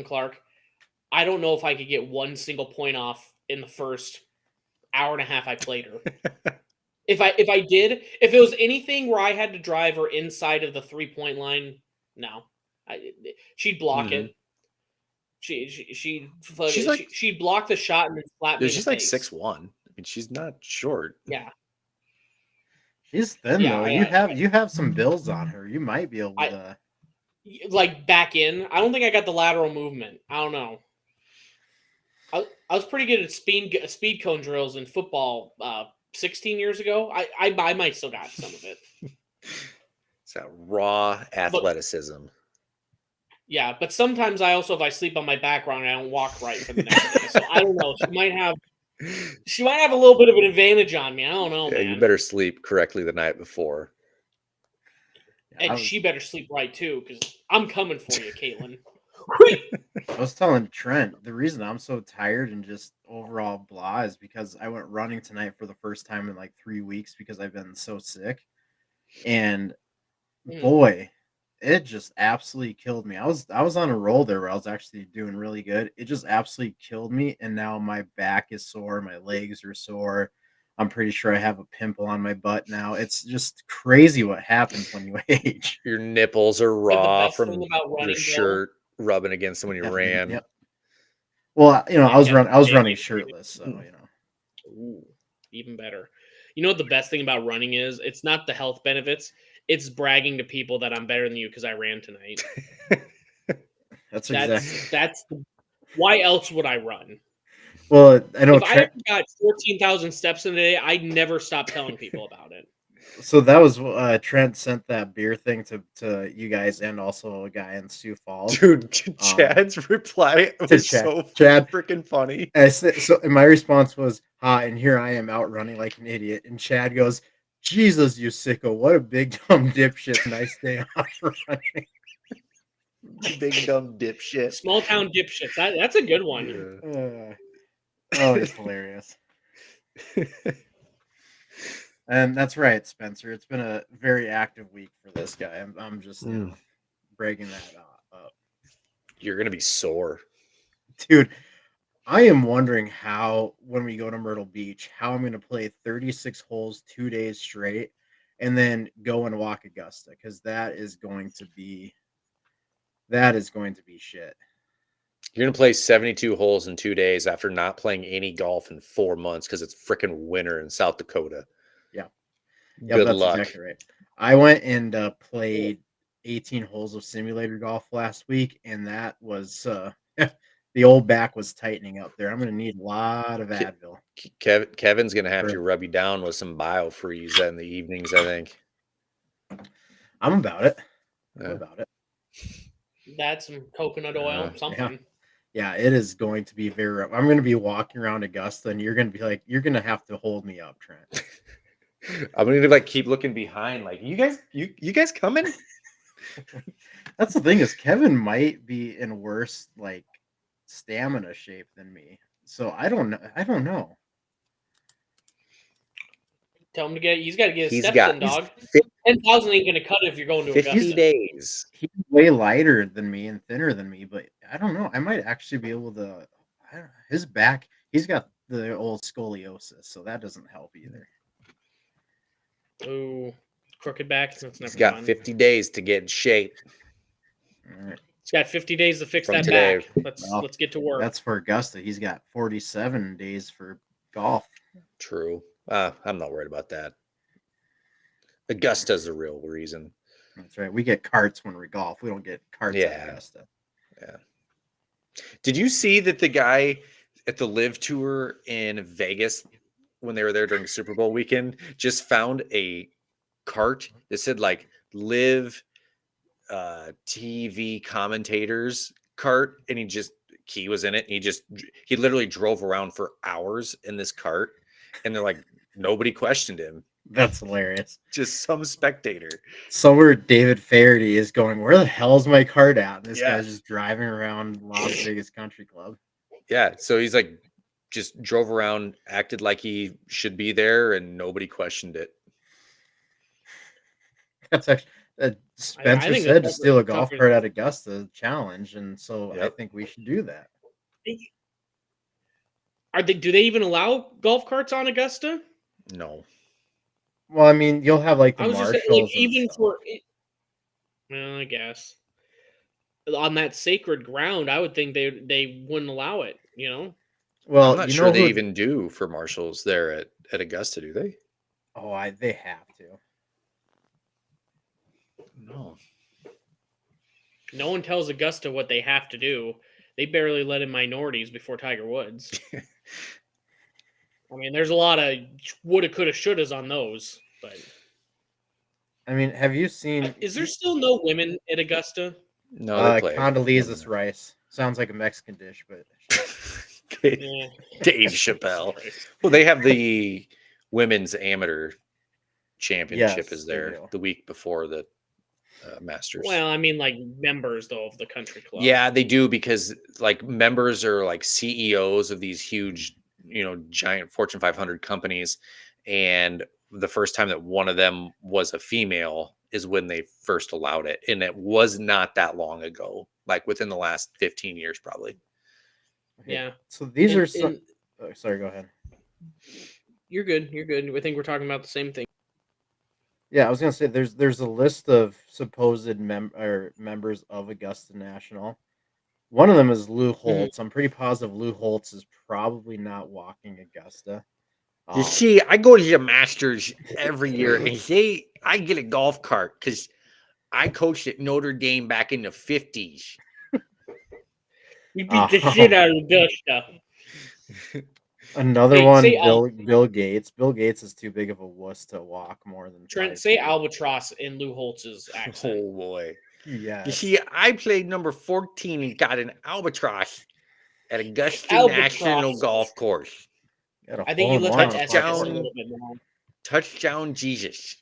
Speaker 2: Clark, I don't know if I could get one single point off in the first hour and a half I played her. If it was anything where I had to drive her inside of the 3-point line, no, she'd block it. She'd block the shot and then slap me.
Speaker 3: She's like 6'1". I mean, she's not short.
Speaker 2: Yeah.
Speaker 1: She's thin though. You have some bills on her. You might be able to
Speaker 2: like back in. I don't think I got the lateral movement. I don't know. I was pretty good at speed cone drills in football 16 years ago. I might still got some of it.
Speaker 3: It's that raw athleticism.
Speaker 2: Yeah, but sometimes if I sleep on my back wrong, I don't walk right for the next day. So I don't know. She might have a little bit of an advantage on me. I don't know, man.
Speaker 3: You better sleep correctly the night before.
Speaker 2: And she better sleep right too, because I'm coming for you, Caitlin.
Speaker 1: I was telling Trent, the reason I'm so tired and just overall blah is because I went running tonight for the first time in like 3 weeks because I've been so sick. And boy, it just absolutely killed me. I was on a roll there where I was actually doing really good. It just absolutely killed me. And now my back is sore. My legs are sore. I'm pretty sure I have a pimple on my butt now. It's just crazy what happens when you age.
Speaker 3: Your nipples are raw from
Speaker 2: your
Speaker 3: shirt rubbing against them when you ran.
Speaker 1: Yep. Well, I was running shirtless, so
Speaker 2: Ooh, even better. You know what the best thing about running is? It's not the health benefits. It's bragging to people that I'm better than you because I ran tonight. That's why else would I run?
Speaker 1: Well, I know
Speaker 2: if I got 14,000 steps in a day, I'd never stop telling people about it.
Speaker 1: So that was Trent sent that beer thing to you guys and also a guy in Sioux Falls.
Speaker 3: Dude, Chad's reply was so freaking funny.
Speaker 1: And my response was, and here I am out running like an idiot. And Chad goes, Jesus, you sicko, what a big dumb dipshit. Nice day off running.
Speaker 3: Big dumb dipshit.
Speaker 2: Small town dipshits. That's a good one.
Speaker 1: Oh, it's hilarious. And that's right, Spencer. It's been a very active week for this guy. I'm just breaking that up.
Speaker 3: You're going to be sore.
Speaker 1: Dude, I am wondering how, when we go to Myrtle Beach, how I'm going to play 36 holes 2 days straight and then go and walk Augusta, because that is going to be shit.
Speaker 3: You're gonna play 72 holes in 2 days after not playing any golf in 4 months because it's freaking winter in South Dakota.
Speaker 1: Yeah. Yep,
Speaker 3: Good
Speaker 1: that's
Speaker 3: luck.
Speaker 1: exactly right. I went and played 18 holes of simulator golf last week, and that was the old back was tightening up there. I'm going to need a lot of
Speaker 3: Ke-
Speaker 1: Advil.
Speaker 3: Kevin's gonna have to
Speaker 1: For,
Speaker 3: rub you down with some biofreeze in the evenings, I think.
Speaker 1: I'm about it. I'm
Speaker 3: Yeah.
Speaker 1: about it.
Speaker 2: That's some coconut oil, something.
Speaker 1: Yeah, it is going to be very rough. I'm going to be walking around Augusta, and you're going to be like, you're going to have to hold me up, Trent.
Speaker 3: I'm gonna like keep looking behind, like you guys coming?
Speaker 1: That's the thing is Kevin might be in worse like stamina shape than me. So I don't know.
Speaker 2: Tell him to get. He's got to get his
Speaker 3: He's
Speaker 2: steps
Speaker 3: got
Speaker 2: in, dog.
Speaker 3: 50
Speaker 2: 10,000 ain't gonna cut it if you're going to
Speaker 3: 50
Speaker 2: Augusta.
Speaker 3: days.
Speaker 1: He's way lighter than me and thinner than me, but I don't know. I might actually be able to. His back, he's got the old scoliosis, so that doesn't help either.
Speaker 2: Ooh, crooked back. That's never
Speaker 3: He's got
Speaker 2: fun.
Speaker 3: 50 days to get in shape.
Speaker 1: All right.
Speaker 2: He's got 50 days to fix
Speaker 3: From
Speaker 2: that
Speaker 3: today.
Speaker 2: back.
Speaker 1: Well,
Speaker 2: Let's get to work.
Speaker 1: That's for Augusta. He's got 47 days for golf.
Speaker 3: True. I'm not worried about that. Augusta's the real reason.
Speaker 1: That's right. We get carts when we golf. We don't get carts at Augusta.
Speaker 3: Yeah. Did you see that the guy at the Live Tour in Vegas, when they were there during the Super Bowl weekend, just found a cart that said like Live TV commentators cart, and he was in it, and he literally drove around for hours in this cart, and they're like, nobody questioned him.
Speaker 1: That's hilarious.
Speaker 3: Just some spectator.
Speaker 1: Somewhere David Faherty is going, where the hell's my cart at? And this guy's just driving around Las Vegas Country Club.
Speaker 3: Yeah. So he's like, just drove around, acted like he should be there, and nobody questioned it.
Speaker 1: That's actually Spencer said to steal a golf cart at Augusta challenge, and so I think we should do that.
Speaker 2: Do they even allow golf carts on Augusta?
Speaker 3: No.
Speaker 1: Well, I mean, you'll have like the marshals.
Speaker 2: Even for, well, I guess on that sacred ground, I would think they wouldn't allow it. You know.
Speaker 3: Well, I'm not sure they even do for marshals there at Augusta, do they?
Speaker 1: Oh, they have to.
Speaker 3: No.
Speaker 2: No one tells Augusta what they have to do. They barely let in minorities before Tiger Woods. I mean, there's a lot of woulda, coulda, shouldas on those, but
Speaker 1: I mean, have you seen?
Speaker 2: Is there still no women at Augusta?
Speaker 3: No,
Speaker 1: Condoleezza Rice sounds like a Mexican dish, but
Speaker 3: Dave Chappelle. Well, they have the women's amateur championship is there the week before the Masters.
Speaker 2: Well, I mean, like members though of the country club.
Speaker 3: Yeah, they do, because like members are like CEOs of these huge, giant Fortune 500 companies, and the first time that one of them was a female is when they first allowed it, and it was not that long ago, like within the last 15 years probably.
Speaker 2: Yeah.
Speaker 1: So these are some. Sorry, go ahead.
Speaker 2: You're good. I think we're talking about the same thing.
Speaker 1: Yeah, I was gonna say there's a list of supposed members of Augusta National. One of them is Lou Holtz. I'm pretty positive Lou Holtz is probably not walking Augusta.
Speaker 3: You see, I go to the Masters every year, and I get a golf cart because I coached at Notre Dame back in the 50s.
Speaker 2: You beat the shit out of Augusta.
Speaker 1: Another one, Bill Gates. Bill Gates is too big of a wuss to walk more than
Speaker 2: Trent. Say albatross in Lou Holtz's accent.
Speaker 3: Oh boy,
Speaker 1: yeah.
Speaker 3: You see, I played number 14 and got an albatross at Augusta National Golf Course.
Speaker 2: I think you looked at touchdown a little bit more.
Speaker 3: Touchdown, Jesus.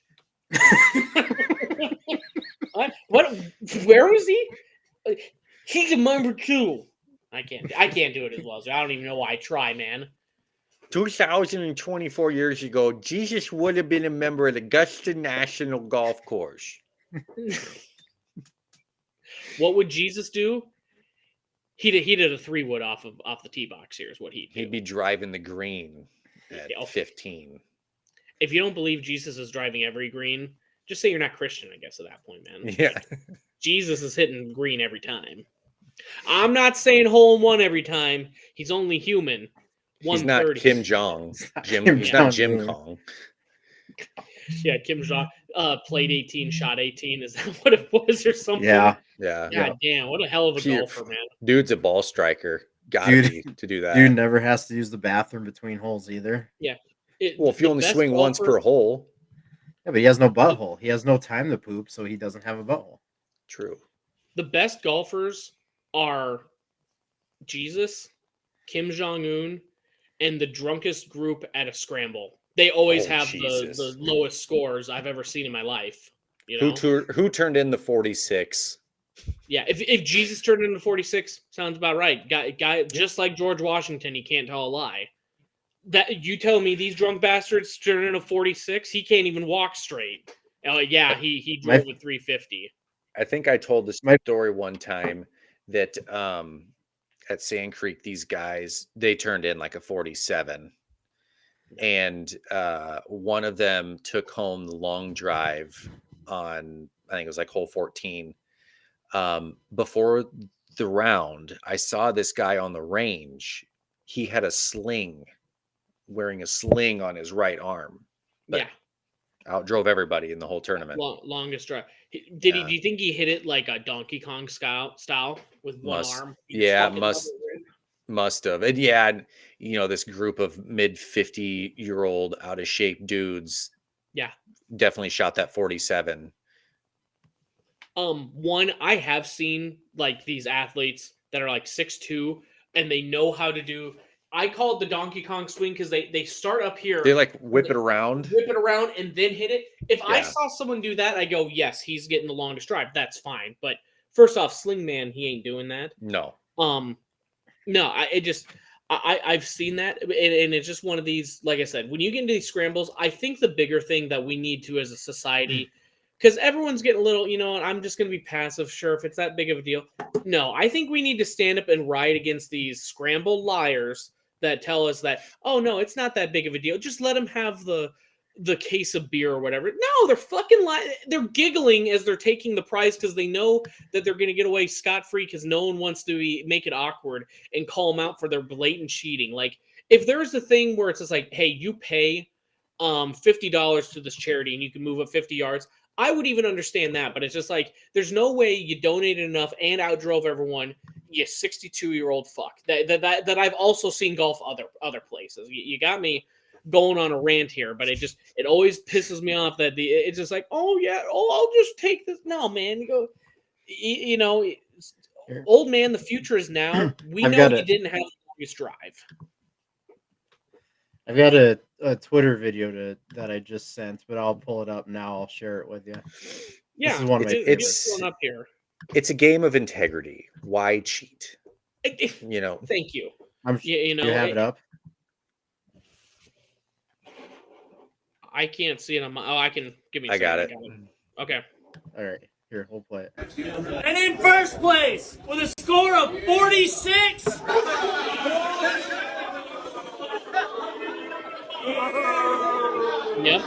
Speaker 2: What? Where was he? He's a number 2. I can't do it as well. So I don't even know why I try, man.
Speaker 3: 2024 years ago, Jesus would have been a member of the Augusta National Golf Course.
Speaker 2: What would Jesus do? He did a 3-wood off the tee box here is what he'd do.
Speaker 3: He'd be driving the green at 15.
Speaker 2: If you don't believe Jesus is driving every green, just say you're not Christian, I guess, at that point, man.
Speaker 3: Yeah.
Speaker 2: Jesus is hitting green every time. I'm not saying hole in one every time. He's only human.
Speaker 3: He's not
Speaker 2: 130.
Speaker 3: Kim Jong. He's not Jim Kong.
Speaker 2: Yeah, Kim Jong played 18, shot 18. Is that what it was or something?
Speaker 1: Yeah.
Speaker 2: God damn, what a hell of a golfer, man.
Speaker 3: Dude's a ball striker. Gotta be to do that.
Speaker 1: Dude never has to use the bathroom between holes either.
Speaker 2: Yeah.
Speaker 3: Well, if you only swing once per hole.
Speaker 1: Yeah, but he has no butthole. He has no time to poop, so he doesn't have a butthole.
Speaker 3: True.
Speaker 2: The best golfers are Jesus, Kim Jong-un, and the drunkest group at a scramble. They always have the lowest scores I've ever seen in my life. You know?
Speaker 3: Who turned in the 46?
Speaker 2: Yeah, if Jesus turned into 46, sounds about right. Guy, just like George Washington, he can't tell a lie. That you tell me these drunk bastards turn into 46, he can't even walk straight. Yeah, he drove at 350.
Speaker 3: I think I told this story one time that at Sand Creek, these guys, they turned in like a 47. And one of them took home the long drive on, I think it was like hole 14. Before the round, I saw this guy on the range. He had a sling, wearing a sling on his right arm. But outdrove everybody in the whole tournament.
Speaker 2: Longest drive. Do you think he hit it like a Donkey Kong style with one arm?
Speaker 3: Must have. And yeah, you know, this group of mid 50-year-old out of shape dudes.
Speaker 2: Yeah.
Speaker 3: Definitely shot that 47.
Speaker 2: I have seen like these athletes that are like 6'2" and they know how to do. I call it the Donkey Kong swing because they start up here.
Speaker 3: They like whip it around
Speaker 2: and then hit it. If I saw someone do that, I go, yes, he's getting the longest drive. That's fine. But first off, Sling Man, he ain't doing that.
Speaker 3: No.
Speaker 2: No, I've seen that, and it's just one of these. Like I said, when you get into these scrambles, I think the bigger thing that we need to as a society. Because everyone's getting a little, you know, I'm just going to be passive. Sure, if it's that big of a deal. No, I think we need to stand up and riot against these scramble liars that tell us that, oh, no, it's not that big of a deal. Just let them have the case of beer or whatever. No, they're fucking lying. They're giggling as they're taking the prize because they know that they're going to get away scot-free because no one wants to make it awkward and call them out for their blatant cheating. Like, if there's a thing where it's just like, hey, you pay $50 to this charity and you can move up 50 yards, I would even understand that, but it's just like, there's no way you donated enough and outdrove everyone, you 62-year-old fuck. That I've also seen golf other places. You got me going on a rant here, but it always pisses me off that it's just like, oh yeah, I'll just take this. No, man, you know, old man, the future is now. We know you didn't have the longest drive.
Speaker 1: I've got a Twitter video that I just sent, but I'll pull it up now. I'll share it with you.
Speaker 2: Yeah,
Speaker 1: this is one of my
Speaker 3: it's
Speaker 2: up here.
Speaker 3: It's a game of integrity. Why cheat? You know.
Speaker 2: Thank you.
Speaker 1: You know, you have it up.
Speaker 2: I can't see it on my. Oh, I can. Give me.
Speaker 3: I got it.
Speaker 2: Okay.
Speaker 1: All right. Here, we'll play it.
Speaker 4: And in first place with a score of 46.
Speaker 2: Yep.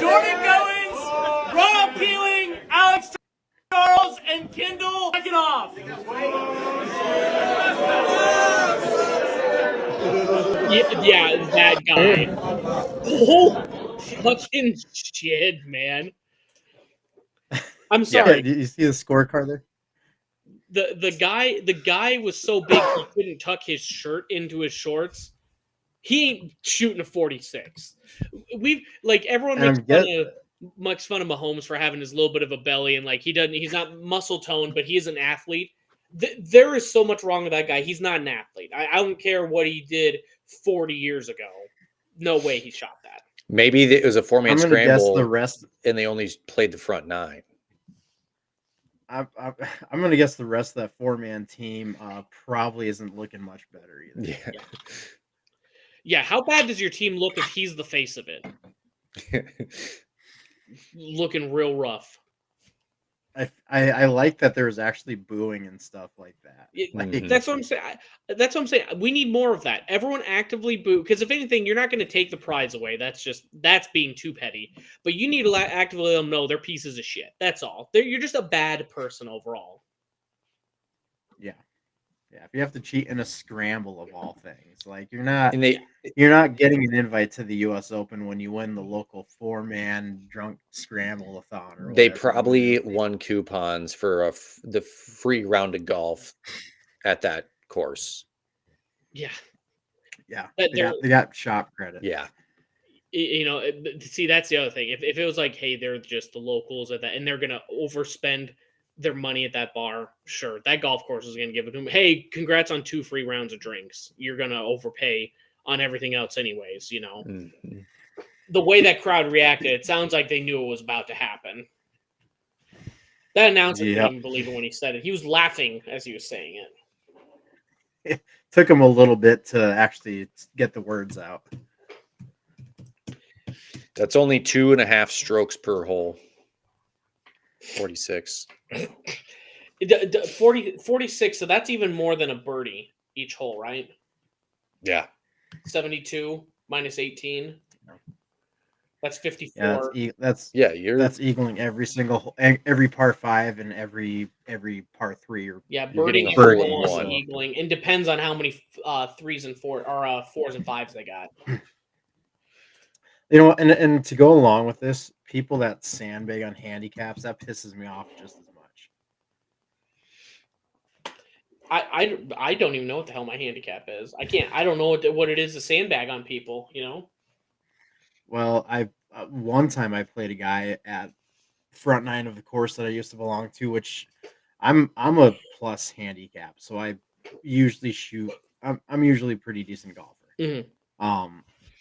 Speaker 4: Jordan Goins, Rob Peeling, Alex Charles, and Kendall back it off.
Speaker 2: Yeah, that guy. Oh, fucking shit, man. I'm sorry.
Speaker 1: Yeah, you see the scorecard there?
Speaker 2: The guy was so big he couldn't tuck his shirt into his shorts. He ain't shooting a 46. We've like everyone makes fun of Mahomes for having his little bit of a belly and like he's not muscle toned, but he is an athlete. There is so much wrong with that guy. He's not an athlete. I don't care what he did 40 years ago. No way he shot that.
Speaker 3: Maybe it was a four-man scramble.
Speaker 1: The rest,
Speaker 3: and they only played the front nine.
Speaker 1: I'm going to guess the rest of that four-man team probably isn't looking much better either.
Speaker 2: Yeah. How bad does your team look if he's the face of it? Looking real rough.
Speaker 1: I like that there's actually booing and stuff like that. Like,
Speaker 2: That's what I'm saying. That's what I'm saying. We need more of that. Everyone actively boo, because if anything, you're not going to take the prize away. That's being too petty. But you need to actively let them know they're pieces of shit. That's all. You're just a bad person overall.
Speaker 1: yeah. Yeah, if you have to cheat in a scramble of all things, like you're not
Speaker 3: And they
Speaker 1: getting an invite to the U.S. Open when you win the local 4-man drunk scramble-a-thon or
Speaker 3: they
Speaker 1: whatever.
Speaker 3: probably won coupons for the free round of golf at that course.
Speaker 2: Yeah.
Speaker 1: Yeah,
Speaker 2: But
Speaker 1: they got shop credit.
Speaker 3: Yeah.
Speaker 2: You know, see, that's the other thing. If it was like, hey, they're just the locals at that, and they're gonna overspend their money at that bar, sure, that golf course is gonna give it to them. Hey, congrats on 2 free rounds of drinks. You're gonna overpay on everything else, anyways. You know,
Speaker 3: Mhm.
Speaker 2: the way that crowd reacted, it sounds like they knew it was about to happen. That announcer couldn't even believe it when he said it. He was laughing as he was saying it.
Speaker 1: Took him a little bit to actually get the words out.
Speaker 3: That's only 2.5 strokes per hole. 46.
Speaker 2: 46, so that's even more than a birdie each hole, right?
Speaker 3: Yeah.
Speaker 2: 72 minus 18. That's 54.
Speaker 1: Yeah, that's eagling every par 5 and every par 3.
Speaker 2: Yeah,
Speaker 3: you're
Speaker 2: birding
Speaker 3: getting a
Speaker 2: every
Speaker 3: hole
Speaker 2: hole
Speaker 3: in
Speaker 2: is
Speaker 3: one.
Speaker 2: eagling, and depends on how many 3s and 4 or 4s and 5s they got.
Speaker 1: You know, and to go along with this, people that sandbag on handicaps, that pisses me off just as much.
Speaker 2: I don't even know what the hell my handicap is. I don't know what it is to sandbag on people, you know?
Speaker 1: Well, one time I played a guy at front 9 of the course that I used to belong to, which I'm a plus handicap, so I usually shoot. I'm usually a pretty decent golfer.
Speaker 2: Mm-hmm.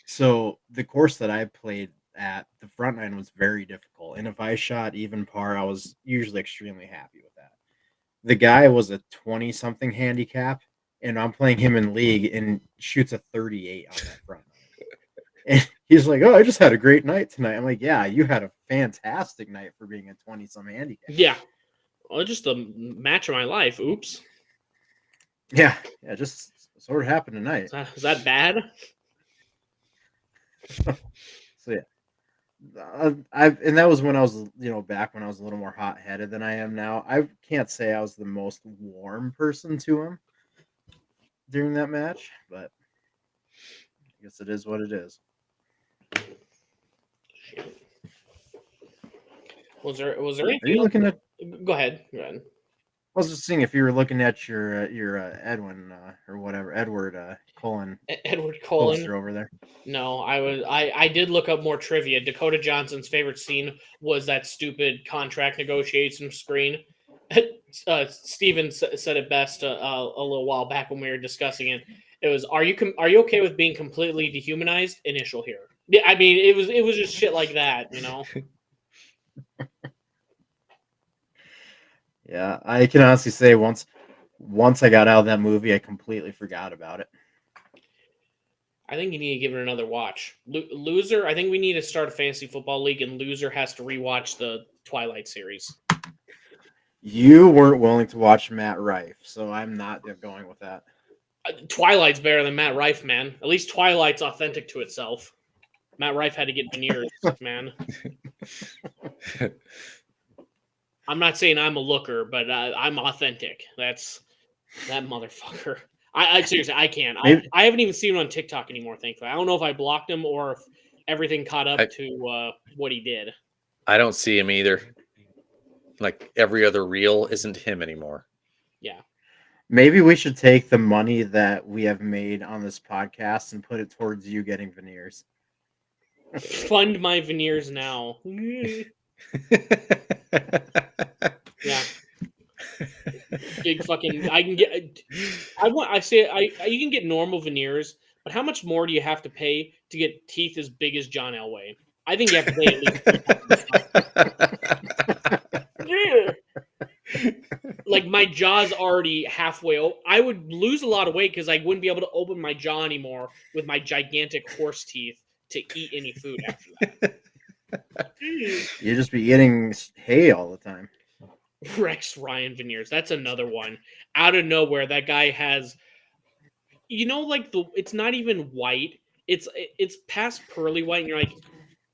Speaker 1: So the course that I played at, the front 9 was very difficult, and if I shot even par, I was usually extremely happy with that. The guy was a 20-something handicap, and I'm playing him in league and shoots a 38 on that front 9. And he's like, "Oh, I just had a great night tonight." I'm like, "Yeah, you had a fantastic night for being a 20-some handicap."
Speaker 2: Yeah. Well, just the match of my life. Oops.
Speaker 1: Yeah, just sort of happened tonight.
Speaker 2: Is that bad?
Speaker 1: So yeah, and that was when I was, back when I was a little more hot-headed than I am now. I can't say I was the most warm person to him during that match, but I guess it is what it is.
Speaker 2: Was there
Speaker 1: Are
Speaker 2: anything
Speaker 1: you looking at?
Speaker 2: Go ahead.
Speaker 1: I was just seeing if you were looking at your Edwin or whatever Edward Cullen
Speaker 2: Edward Cullen
Speaker 1: poster over there.
Speaker 2: No, I did look up more trivia. Dakota Johnson's favorite scene was that stupid contract negotiation screen. Steven said it best a little while back when we were discussing it. It was, are you okay with being completely dehumanized? Initial here. Yeah, I mean, it was just shit like that, you know.
Speaker 1: Yeah, I can honestly say once I got out of that movie, I completely forgot about it.
Speaker 2: I think you need to give it another watch. Loser, I think we need to start a fantasy football league, and Loser has to rewatch the Twilight series.
Speaker 1: You weren't willing to watch Matt Rife, so I'm not going with that.
Speaker 2: Twilight's better than Matt Rife, man. At least Twilight's authentic to itself. Matt Rife had to get veneers, man. I'm not saying I'm a looker, but I'm authentic. That's that motherfucker. I seriously, I can't. I haven't even seen him on TikTok anymore, thankfully. I don't know if I blocked him or if everything caught up to what he did.
Speaker 3: I don't see him either. Like every other reel isn't him anymore.
Speaker 2: Yeah.
Speaker 1: Maybe we should take the money that we have made on this podcast and put it towards you getting veneers.
Speaker 2: Fund my veneers now. Yeah. Big fucking. I can get. You can get normal veneers, but how much more do you have to pay to get teeth as big as John Elway? I think you have to pay at least. Like my jaw's already halfway. I would lose a lot of weight because I wouldn't be able to open my jaw anymore with my gigantic horse teeth to eat any food after that.
Speaker 1: You just be eating hay all the time.
Speaker 2: Rex Ryan veneers. That's another one. Out of nowhere, that guy has, like it's not even white. It's past pearly white, and you're like,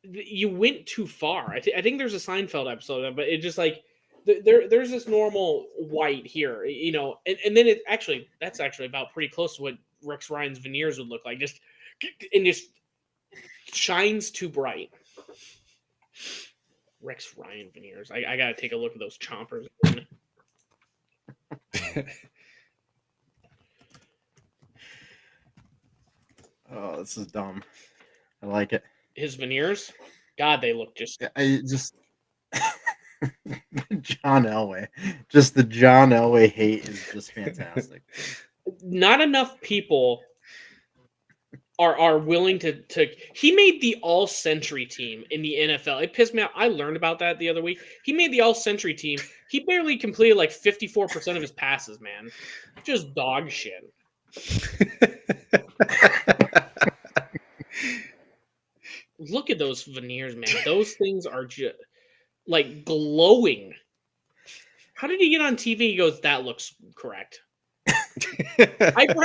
Speaker 2: you went too far. I think there's a Seinfeld episode, but it just like there's this normal white here, and then that's actually about pretty close to what Rex Ryan's veneers would look like. Just shines too bright. Rex Ryan veneers. I gotta take a look at those chompers.
Speaker 1: Oh, this is dumb. I like it.
Speaker 2: His veneers, God, they look just.
Speaker 1: I just John Elway. Just the John Elway hate is just fantastic.
Speaker 2: Not enough people are willing to. He made the all-century team in the NFL. It pissed me off. I learned about that the other week. He made the all-century team. He barely completed like 54% of his passes, man. Just dog shit. Look at those veneers, man. Those things are just like glowing. How did he get on TV? He goes, "That looks correct." I'd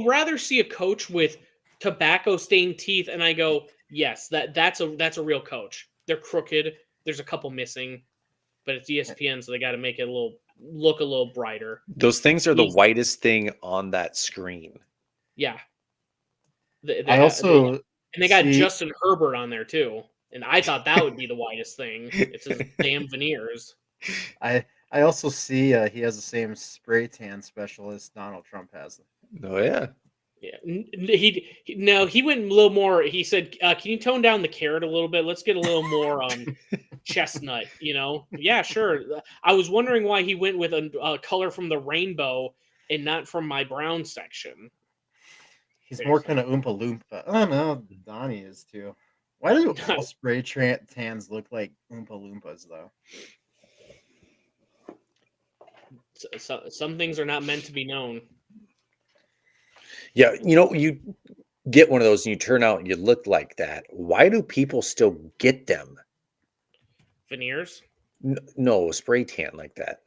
Speaker 2: rather see a coach with tobacco stained teeth, and I go, "Yes, that's a real coach." They're crooked. There's a couple missing, but it's ESPN, so they got to make it look a little brighter.
Speaker 3: Those things are the whitest thing on that screen.
Speaker 2: Yeah.
Speaker 1: They
Speaker 2: They got Justin Herbert on there too, and I thought that would be the whitest thing. It's his damn veneers.
Speaker 1: I also see he has the same spray tan specialist Donald Trump has.
Speaker 3: Oh yeah.
Speaker 2: Yeah. He went a little more. He said, "Can you tone down the carrot a little bit? Let's get a little more chestnut." Yeah, sure. I was wondering why he went with a color from the rainbow and not from my brown section.
Speaker 1: He's more kind of Oompa Loompa. Oh no, Donnie is too. Why do all spray tans look like Oompa Loompas though?
Speaker 2: So, some things are not meant to be known.
Speaker 3: Yeah, you get one of those and you turn out and you look like that. Why do people still get them?
Speaker 2: Veneers?
Speaker 3: No, spray tan like that.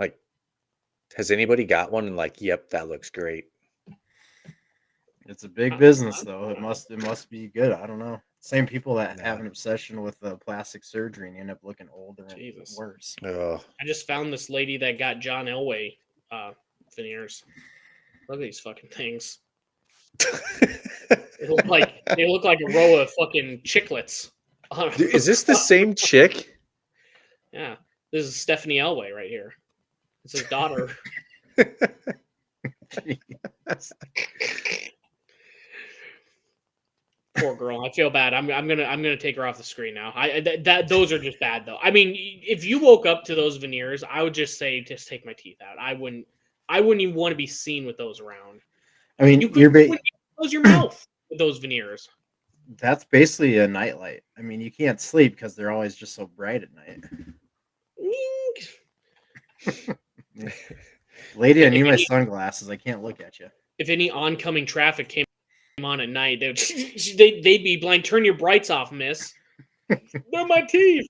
Speaker 3: Like, has anybody got one and like, yep, that looks great?
Speaker 1: It's a big business though. It must be good. I don't know. Same people that have an obsession with plastic surgery and end up looking older and worse.
Speaker 3: Oh.
Speaker 2: I just found this lady that got John Elway veneers. Look at these fucking things. They look like a row of fucking chiclets.
Speaker 3: Dude, is this the same chick?
Speaker 2: Yeah, this is Stephanie Elway right here. It's his daughter. Poor girl. I feel bad. I'm gonna take her off the screen now. Those are just bad though. I mean, if you woke up to those veneers, I would just say just take my teeth out. I wouldn't even want to be seen with those around.
Speaker 1: I mean,
Speaker 2: you couldn't close your mouth with those veneers.
Speaker 1: That's basically a nightlight. I mean, you can't sleep because they're always just so bright at night. Lady, I need my sunglasses. I can't look at you.
Speaker 2: If any oncoming traffic came on at night, they'd be blind. Turn your brights off, miss. They're my teeth.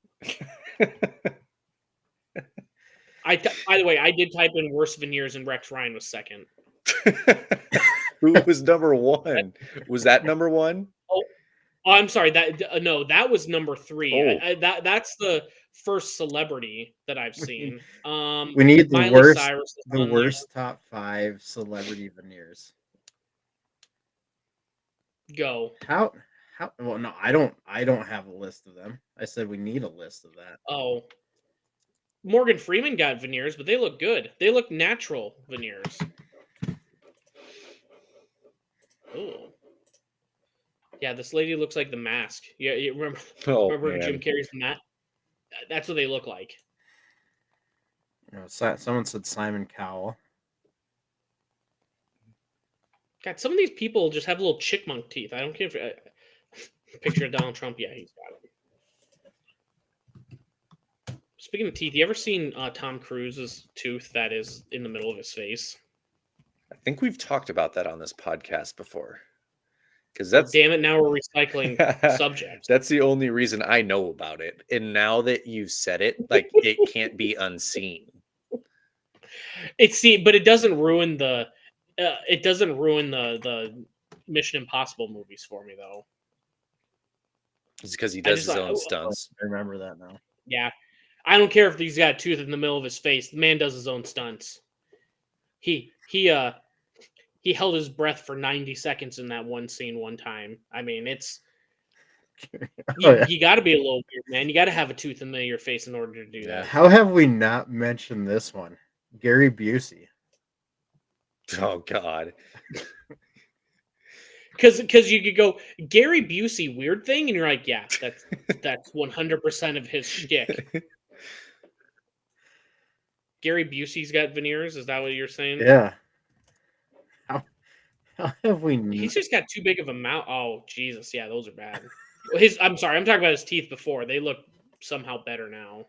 Speaker 2: By the way, I did type in worst veneers and Rex Ryan was second.
Speaker 3: Who was number one? Was that number one?
Speaker 2: Oh, I'm sorry. That was number 3.
Speaker 3: Oh.
Speaker 2: That's the first celebrity that I've seen.
Speaker 1: We need the
Speaker 2: Miley
Speaker 1: worst top 5 celebrity veneers.
Speaker 2: Go.
Speaker 1: How? Well, no, I don't have a list of them. I said we need a list of that.
Speaker 2: Oh. Morgan Freeman got veneers, but they look good. They look natural veneers. Oh. Yeah, this lady looks like the Mask. Yeah, you remember Jim Carrey's Mask? That's what they look like.
Speaker 1: Someone said Simon Cowell.
Speaker 2: God, some of these people just have little chickmunk teeth. I don't care if picture of Donald Trump. Yeah, he's got it. Speaking of teeth, you ever seen Tom Cruise's tooth that is in the middle of his face?
Speaker 3: I think we've talked about that on this podcast before. Because that's
Speaker 2: Damn it! Now we're recycling subjects.
Speaker 3: that's the only reason I know about it. And now that you've said it, like it can't be unseen.
Speaker 2: But it doesn't ruin the. It doesn't ruin the Mission Impossible movies for me though.
Speaker 3: It's because he
Speaker 2: I
Speaker 3: does
Speaker 2: just
Speaker 3: his
Speaker 2: like-
Speaker 3: own stunts.
Speaker 1: I remember that now.
Speaker 2: Yeah, I don't care if he's got a tooth in the middle of his face. The man does his own stunts. He held his breath for 90 seconds in that one scene one time. I mean, it's you got to be a little weird, man. You got to have a tooth in the middle of your face in order to do that.
Speaker 1: How have we not mentioned this one? Gary Busey.
Speaker 3: Oh God.
Speaker 2: Because you could go Gary Busey weird thing, and you're like, yeah, that's 100% of his shtick. Gary Busey's got veneers. Is that what you're saying?
Speaker 1: Yeah. How have we?
Speaker 2: He's just got too big of a mouth. Oh Jesus, yeah, those are bad. I'm sorry, I'm talking about his teeth before. They look somehow better now.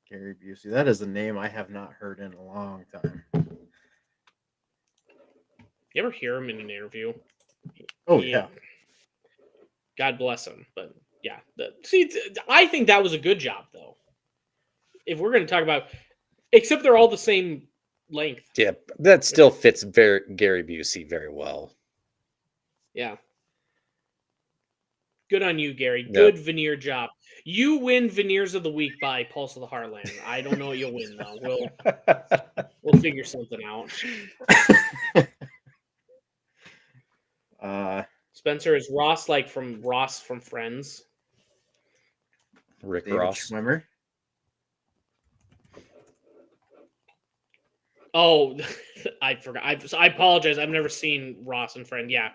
Speaker 1: Gary Busey. That is a name I have not heard in a long time.
Speaker 2: You ever hear him in an interview?
Speaker 1: Oh yeah.
Speaker 2: God bless him, but yeah. I think that was a good job though. If we're going to talk about, except they're all the same length.
Speaker 3: Yeah, that still fits Gary Busey very well.
Speaker 2: Yeah. Good on you, Gary. Good veneer job. You win Veneers of the Week by Pulse of the Heartland. I don't know what you'll win though. We'll figure something out. Spencer, is Ross from Ross from Friends?
Speaker 3: Rick
Speaker 1: David
Speaker 3: Ross.
Speaker 1: Schwimmer.
Speaker 2: Oh, I forgot. I apologize. I've never seen Ross and Friend. Yeah,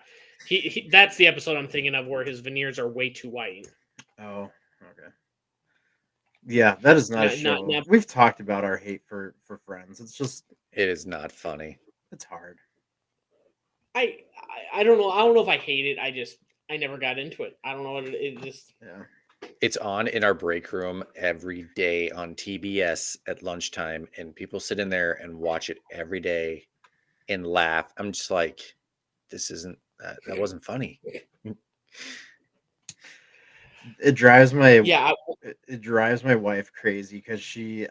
Speaker 2: he that's the episode I'm thinking of where his veneers are way too white.
Speaker 1: Oh, okay. Yeah, that is not a show. We've talked about our hate for Friends. It's just
Speaker 3: It is not funny.
Speaker 1: it's hard.
Speaker 2: I don't know. I don't know if I hate it. I never got into it. I don't know what it just.
Speaker 1: Yeah.
Speaker 3: It's on in our break room every day on TBS at lunchtime, and people sit in there and watch it every day and laugh. I'm just like, this isn't that wasn't funny.
Speaker 1: It drives my
Speaker 2: it
Speaker 1: drives my wife crazy because she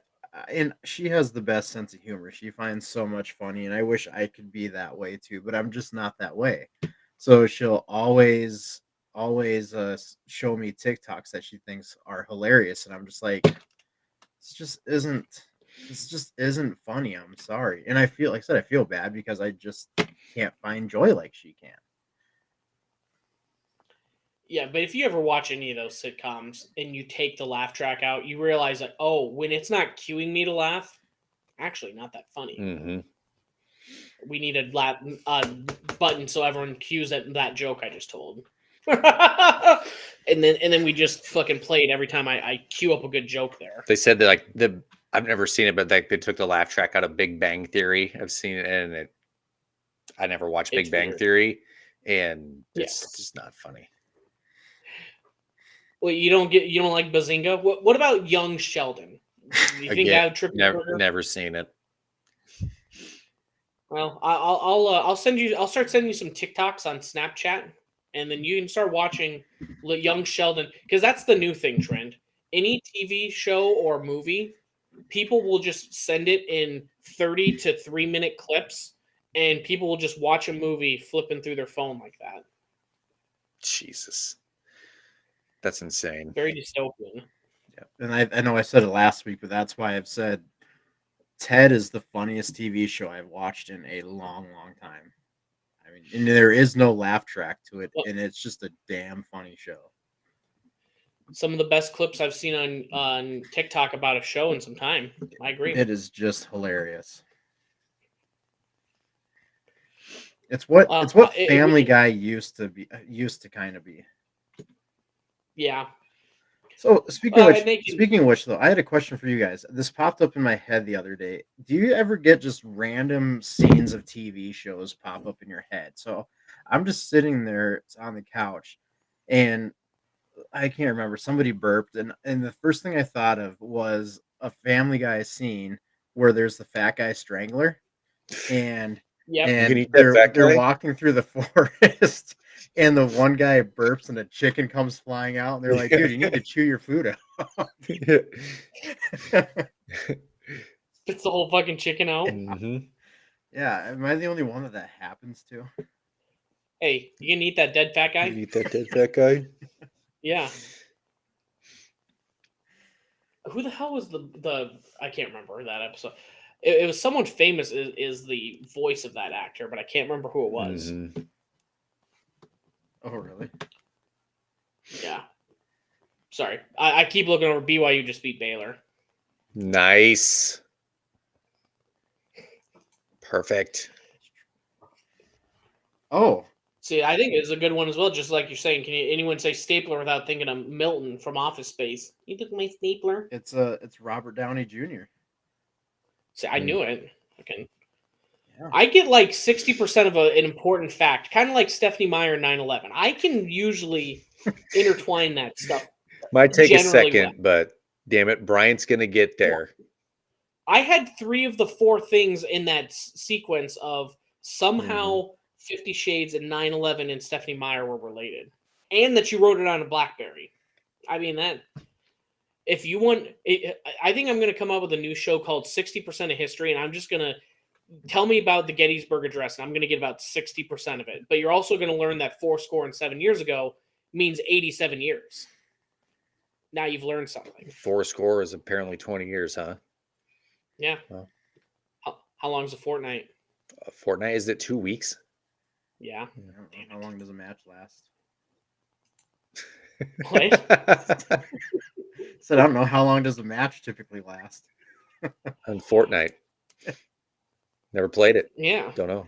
Speaker 1: has the best sense of humor. She finds so much funny, and I wish I could be that way too, but I'm just not that way. So she'll always show me TikToks that she thinks are hilarious, and I'm just like, this just isn't funny. I'm sorry, and I feel I feel bad because I just can't find joy like she can.
Speaker 2: Yeah, but if you ever watch any of those sitcoms and you take the laugh track out, you realize like, oh, when it's not cueing me to laugh, actually not that funny.
Speaker 3: Mm-hmm.
Speaker 2: We need a button so everyone cues that joke I just told. and then we just fucking play it every time I cue up a good joke there.
Speaker 3: They said that I've never seen it, but they took the laugh track out of Big Bang Theory. I've seen it, and I never watched Big Bang
Speaker 2: weird.
Speaker 3: Theory, and it's just not funny.
Speaker 2: Well, you don't like Bazinga? What about Young Sheldon? Do you think that would trip you?
Speaker 3: Never seen it.
Speaker 2: Well, I'll start sending you some TikToks on Snapchat, and then you can start watching Young Sheldon, because that's the new thing trend. Any TV show or movie, people will just send it in 30 to 3-minute clips, and people will just watch a movie flipping through their phone like that.
Speaker 3: Jesus, that's insane.
Speaker 2: Very dystopian.
Speaker 1: Yeah, and I know I said it last week, but that's why I've said Ted is the funniest TV show I've watched in a long, long time. I mean, and there is no laugh track to it, and it's just a damn funny show.
Speaker 2: Some of the best clips I've seen on TikTok about a show in some time. I agree.
Speaker 1: It is just hilarious. It's what Family Guy used to kind of be.
Speaker 2: Yeah.
Speaker 1: So speaking of which, though, I had a question for you guys. This popped up in my head the other day. Do you ever get just random scenes of TV shows pop up in your head? So I'm just sitting there on the couch, and I can't remember. Somebody burped, and the first thing I thought of was a Family Guy scene where there's the fat guy strangler, and
Speaker 2: Yep.
Speaker 3: You can
Speaker 1: and
Speaker 3: eat that fat
Speaker 1: they're
Speaker 3: guy?
Speaker 1: walking through the forest, and the one guy burps, and a chicken comes flying out, and they're like, "Dude, you need to chew your food out."
Speaker 2: Spits the whole fucking chicken out.
Speaker 3: Mhm.
Speaker 1: Yeah, am I the only one that happens to?
Speaker 2: Hey, you gonna eat that dead fat guy?
Speaker 3: You eat that dead fat guy?
Speaker 2: Yeah. Who the hell was the I can't remember that episode. It was someone famous is the voice of that actor, but I can't remember who it was.
Speaker 3: Mhm.
Speaker 1: Oh, really?
Speaker 2: Yeah. Sorry. I keep looking over. BYU just beat Baylor.
Speaker 3: Nice. Perfect.
Speaker 1: Oh,
Speaker 2: See, I think it's a good one as well. Just like you're saying, can anyone say stapler without thinking of Milton from Office Space? You took my stapler.
Speaker 1: it's Robert Downey Jr.
Speaker 2: See, I knew it. Okay.
Speaker 1: Yeah.
Speaker 2: I get like 60% of an important fact, kind of like Stephanie Meyer 9/11. I can usually intertwine that stuff.
Speaker 3: Might take a
Speaker 2: Generally
Speaker 3: second,
Speaker 2: well.
Speaker 3: but damn it, Bryant's gonna get there.
Speaker 2: I had 3 of the 4 things in that sequence of somehow 50 Shades and 9/11 and Stephanie Meyer were related, and that you wrote it on a BlackBerry. I mean that. If you want, I think I'm going to come up with a new show called 60% of History, and I'm just going to tell me about the Gettysburg Address, and I'm going to get about 60% of it. But you're also going to learn that 7 years ago means 87 years. Now you've learned something.
Speaker 3: 4 score is apparently 20 years, huh?
Speaker 2: Yeah.
Speaker 3: Well.
Speaker 2: How long is a fortnight?
Speaker 3: A fortnight, is it 2 weeks?
Speaker 2: Yeah.
Speaker 1: I don't know, how long does a match last?
Speaker 2: What?
Speaker 1: Said I don't know how long does a match typically last.
Speaker 3: On Fortnite. Never played it.
Speaker 2: Yeah.
Speaker 3: Don't know.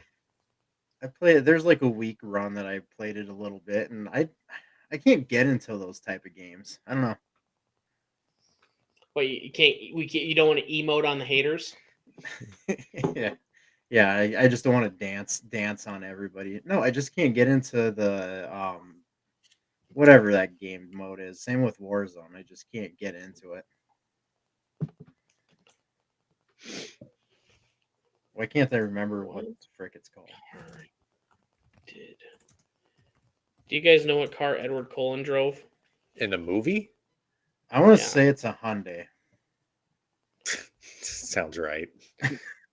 Speaker 1: I played it. There's like a week run that I played it a little bit, and I can't get into those type of games. I don't know.
Speaker 2: Wait, you can't. You don't want to emote on the haters.
Speaker 1: yeah. I just don't want to dance on everybody. No, I just can't get into the whatever that game mode is. Same with Warzone. I just can't get into it. Why can't I remember what the frick it's called?
Speaker 2: Do you guys know what car Edward Cullen drove?
Speaker 3: In a movie?
Speaker 1: I want to
Speaker 2: Yeah.
Speaker 1: say it's a Hyundai.
Speaker 3: Sounds right.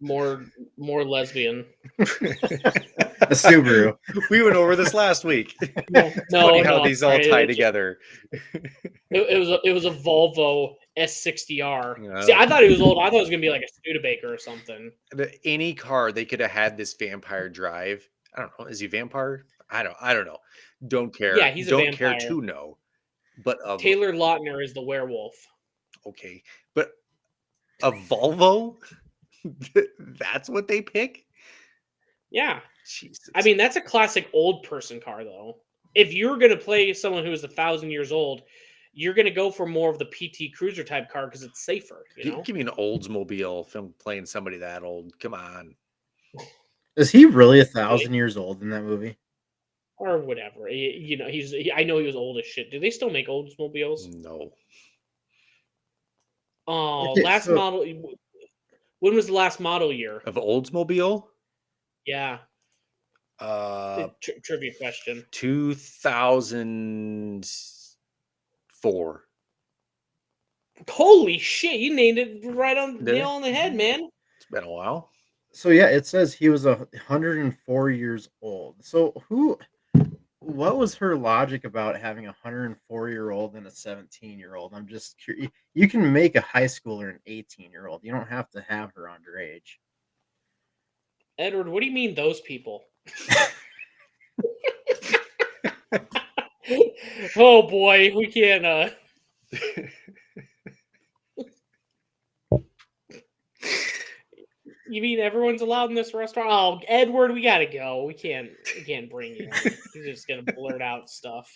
Speaker 2: More lesbian.
Speaker 1: A Subaru.
Speaker 3: We went over this last week.
Speaker 2: No,
Speaker 3: Funny how
Speaker 2: no,
Speaker 3: these all
Speaker 2: sorry,
Speaker 3: tie
Speaker 2: it-
Speaker 3: together.
Speaker 2: It was a Volvo S60R.
Speaker 3: Yeah.
Speaker 2: See, I thought he was old. I thought it was gonna be like a Studebaker or something.
Speaker 3: Any car they could have had this vampire drive. I don't know. Is he vampire? I don't know. Don't care.
Speaker 2: Yeah, he's a
Speaker 3: don't care
Speaker 2: vampire.
Speaker 3: to know. But
Speaker 2: Taylor Lautner is the werewolf.
Speaker 3: okay. But a Volvo? That's what they pick?
Speaker 2: Yeah,
Speaker 3: Jesus.
Speaker 2: I mean that's a classic old person car though. If you're gonna play someone who is 1,000 years old, you're gonna go for more of the PT Cruiser type car because it's safer. You know.
Speaker 3: Give me an Oldsmobile film playing somebody that old. Come on.
Speaker 1: Is he really 1,000 years old in that movie?
Speaker 2: Or whatever. You know, I know he was old as shit. Do they still make Oldsmobiles?
Speaker 3: No.
Speaker 2: Oh,
Speaker 1: Okay,
Speaker 2: last
Speaker 1: so-
Speaker 2: model. When was the last model year?
Speaker 3: Of Oldsmobile?
Speaker 2: Yeah. Trivia question.
Speaker 3: 2004.
Speaker 2: Holy shit! You named it right on
Speaker 3: Did
Speaker 2: nail
Speaker 3: I?
Speaker 2: on the head, man.
Speaker 3: It's been a while.
Speaker 1: So yeah, it says he was 104 years old. So what was her logic about having a 104-year-old and a 17-year-old? I'm just curious. You can make a high schooler an 18-year-old. You don't have to have her underage.
Speaker 2: Edward, what do you mean those people? Oh boy, we can't. You mean everyone's allowed in this restaurant? Oh, Edward, we gotta go. We can't bring you. He's just gonna blurt out stuff.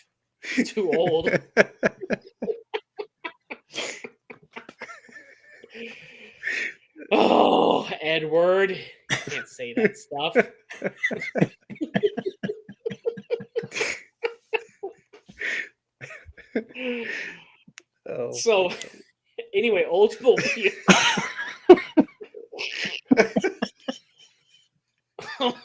Speaker 2: He's too old. Oh, Edward, can't say that stuff.
Speaker 3: Oh.
Speaker 2: So, anyway, Oldsmobile. Oh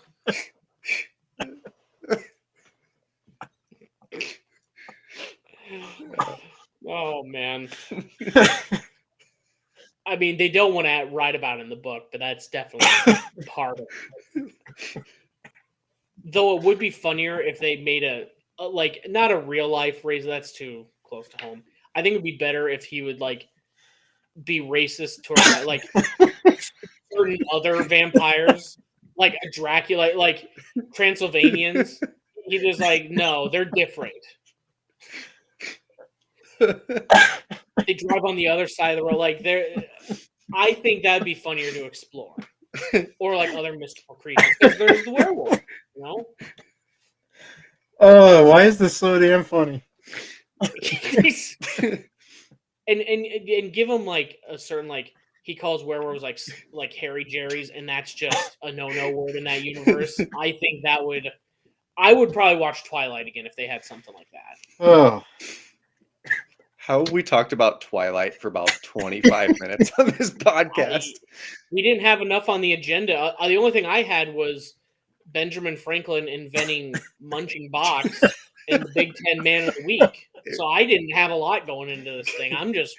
Speaker 2: I mean, they don't want to write about it in the book, but that's definitely part of it. Though it would be funnier if they made a like not a real life race. That's too close to home. I think it'd be better if he would like be racist towards like certain other vampires, like a Dracula, like Transylvanians. He just like, no, they're different. They drive on the other side of the road. Like I think that'd be funnier to explore, or like other mystical creatures. Because there's the werewolf, you know.
Speaker 1: Oh, why is this so damn funny?
Speaker 2: and give him like a certain like he calls werewolves like Harry Jerry's, and that's just a no word in that universe. I think I would probably watch Twilight again if they had something like that.
Speaker 1: Oh,
Speaker 3: How have we talked about Twilight for about 25 minutes on this podcast?
Speaker 2: We didn't have enough on the agenda. The only thing I had was Benjamin Franklin inventing munching box and the Big Ten Man of the Week. So I didn't have a lot going into this thing. I'm just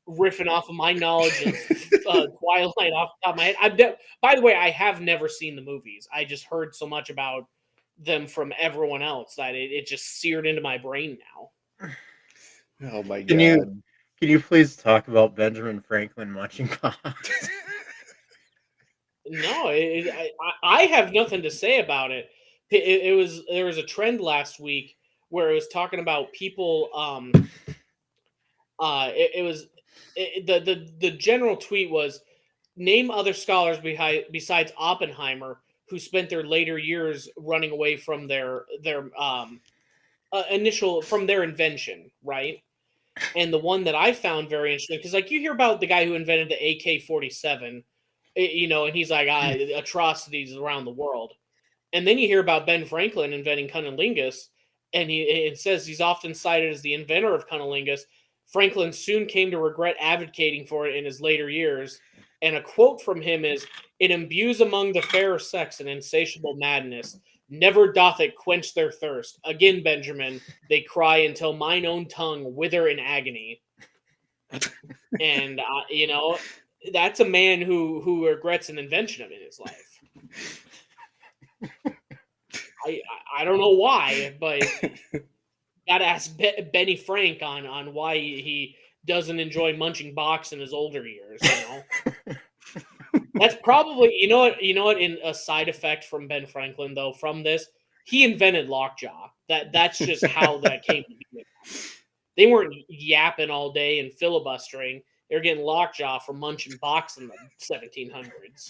Speaker 2: riffing off of my knowledge of Twilight off the top of my head. By the way, I have never seen the movies. I just heard so much about them from everyone else that it just seared into my brain now.
Speaker 3: Oh my god!
Speaker 1: Can you please talk about Benjamin Franklin munching box?
Speaker 2: No, I have nothing to say about it. There was a trend last week where it was talking about people. The general tweet was name other scholars besides Oppenheimer who spent their later years running away from their invention, right? And the one that I found very interesting because like you hear about the guy who invented the AK-47. You know, and he's like, atrocities around the world. And then you hear about Ben Franklin inventing cunnilingus, and it says he's often cited as the inventor of cunnilingus. Franklin soon came to regret advocating for it in his later years. And a quote from him is, "It imbues among the fairer sex an insatiable madness. Never doth it quench their thirst. Again, Benjamin, they cry until mine own tongue wither in agony." And, you know... That's a man who regrets an invention in his life. I don't know why, but gotta ask Benny Frank on why he doesn't enjoy munching box in his older years. You know, that's probably you know what. In a side effect from Ben Franklin though, from this, he invented lockjaw. That's just how that came to be. They weren't yapping all day and filibustering. They're getting lockjaw from munching box in the 1700s.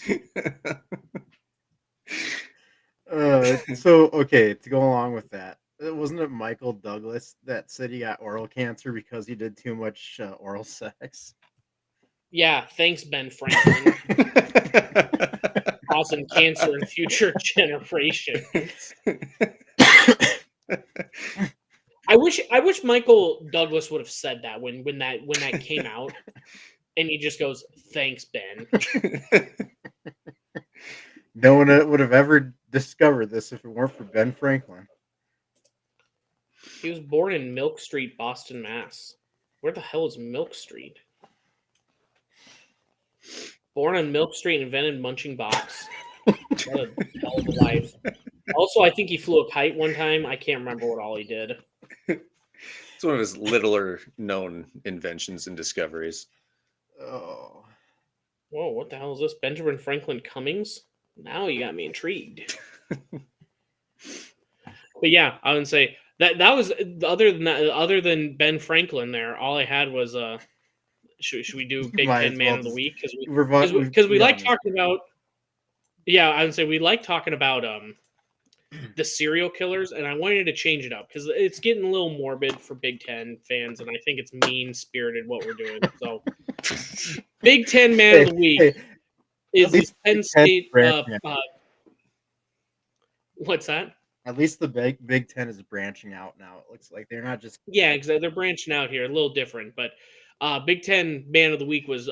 Speaker 1: So, okay, to go along with that, wasn't it Michael Douglas that said he got oral cancer because he did too much oral sex?
Speaker 2: Yeah, thanks, Ben Franklin. Causing cancer in future generations. I wish Michael Douglas would have said that when that came out, and he just goes, "Thanks, Ben."
Speaker 1: No one would have ever discovered this if it weren't for Ben Franklin.
Speaker 2: He was born in Milk Street, Boston, Mass. Where the hell is Milk Street? Born on Milk Street, invented munching box. What a hell of a life. Also, I think he flew a kite one time. I can't remember what all he did.
Speaker 3: It's one of his littler known inventions and discoveries.
Speaker 1: Oh.
Speaker 2: Whoa, what the hell is this? Benjamin Franklin Cummings? Now you got me intrigued. But yeah, I would say that was other than Ben Franklin there, all I had was should we do Big Ten Man of the Week? Because we like talking about I would say we like talking about the serial killers, and I wanted to change it up because it's getting a little morbid for Big Ten fans, and I think it's mean-spirited what we're doing. So, Big Ten Man of the Week is Penn State. What's that?
Speaker 1: At least the Big Ten is branching out now. It looks like they're not just
Speaker 2: because they're branching out here a little different. But Big Ten Man of the Week was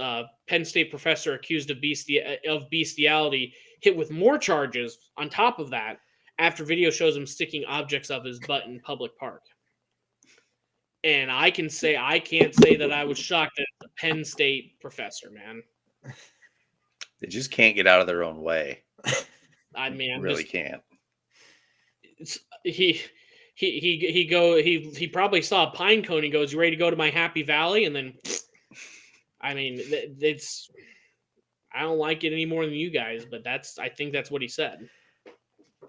Speaker 2: Penn State professor accused of bestiality, hit with more charges on top of that. After video shows him sticking objects up his butt in public park. And I can't say that I was shocked at the Penn State professor, man.
Speaker 3: They just can't get out of their own way.
Speaker 2: I mean,
Speaker 3: Really can't.
Speaker 2: He probably saw a pine cone. He goes, "You ready to go to my happy valley?" And then, I mean, I don't like it any more than you guys, but I think that's what he said.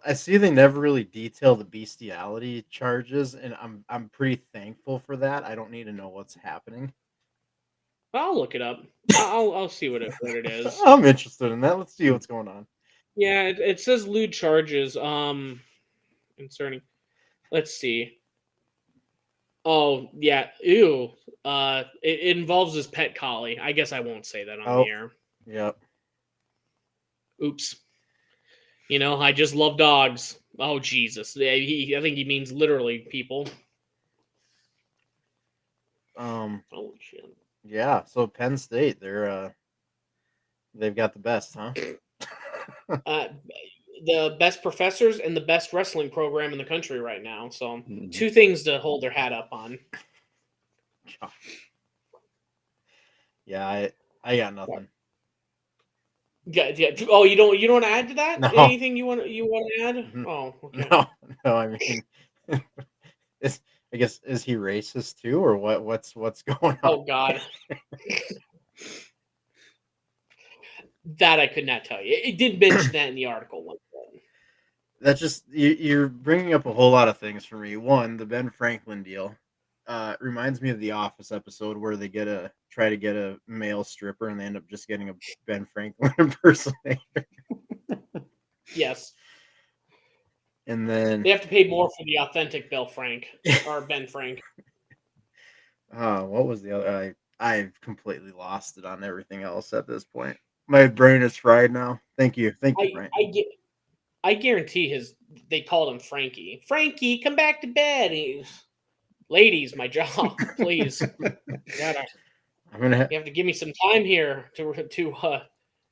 Speaker 1: I see they never really detail the bestiality charges, and I'm pretty thankful for that. I don't need to know what's happening.
Speaker 2: I'll look it up. I'll see what it is.
Speaker 1: I'm interested in that. Let's see what's going on.
Speaker 2: Yeah, it says lewd charges. Concerning. Let's see. Oh yeah, ew. It involves his pet collie. I guess I won't say that on the air.
Speaker 1: Yep.
Speaker 2: Oops. You know, I just love dogs. Oh Jesus. I think he means literally people. Holy shit.
Speaker 1: Yeah, so Penn State, they've got the best, huh?
Speaker 2: The best professors and the best wrestling program in the country right now. So two things to hold their hat up on.
Speaker 1: Yeah, I got nothing.
Speaker 2: Yeah. Oh, you don't want to add to that?
Speaker 1: No.
Speaker 2: Anything you want to add? Oh, okay.
Speaker 1: No. I mean, I guess is he racist too, or what's going on?
Speaker 2: Oh God. That I could not tell you. It did mention that in the article.
Speaker 1: That's just you're bringing up a whole lot of things for me. One, the Ben Franklin deal reminds me of the Office episode where they try to get a male stripper and they end up just getting a Ben Franklin impersonator.
Speaker 2: Yes.
Speaker 1: And then
Speaker 2: they have to pay more for the authentic Ben Frank.
Speaker 1: What was the other? I've completely lost it on everything else at this point. My brain is fried now. Thank you, Frank.
Speaker 2: I guarantee they called him Frankie. Frankie, come back to bed. Ladies, my job, please. You have to give me some time here to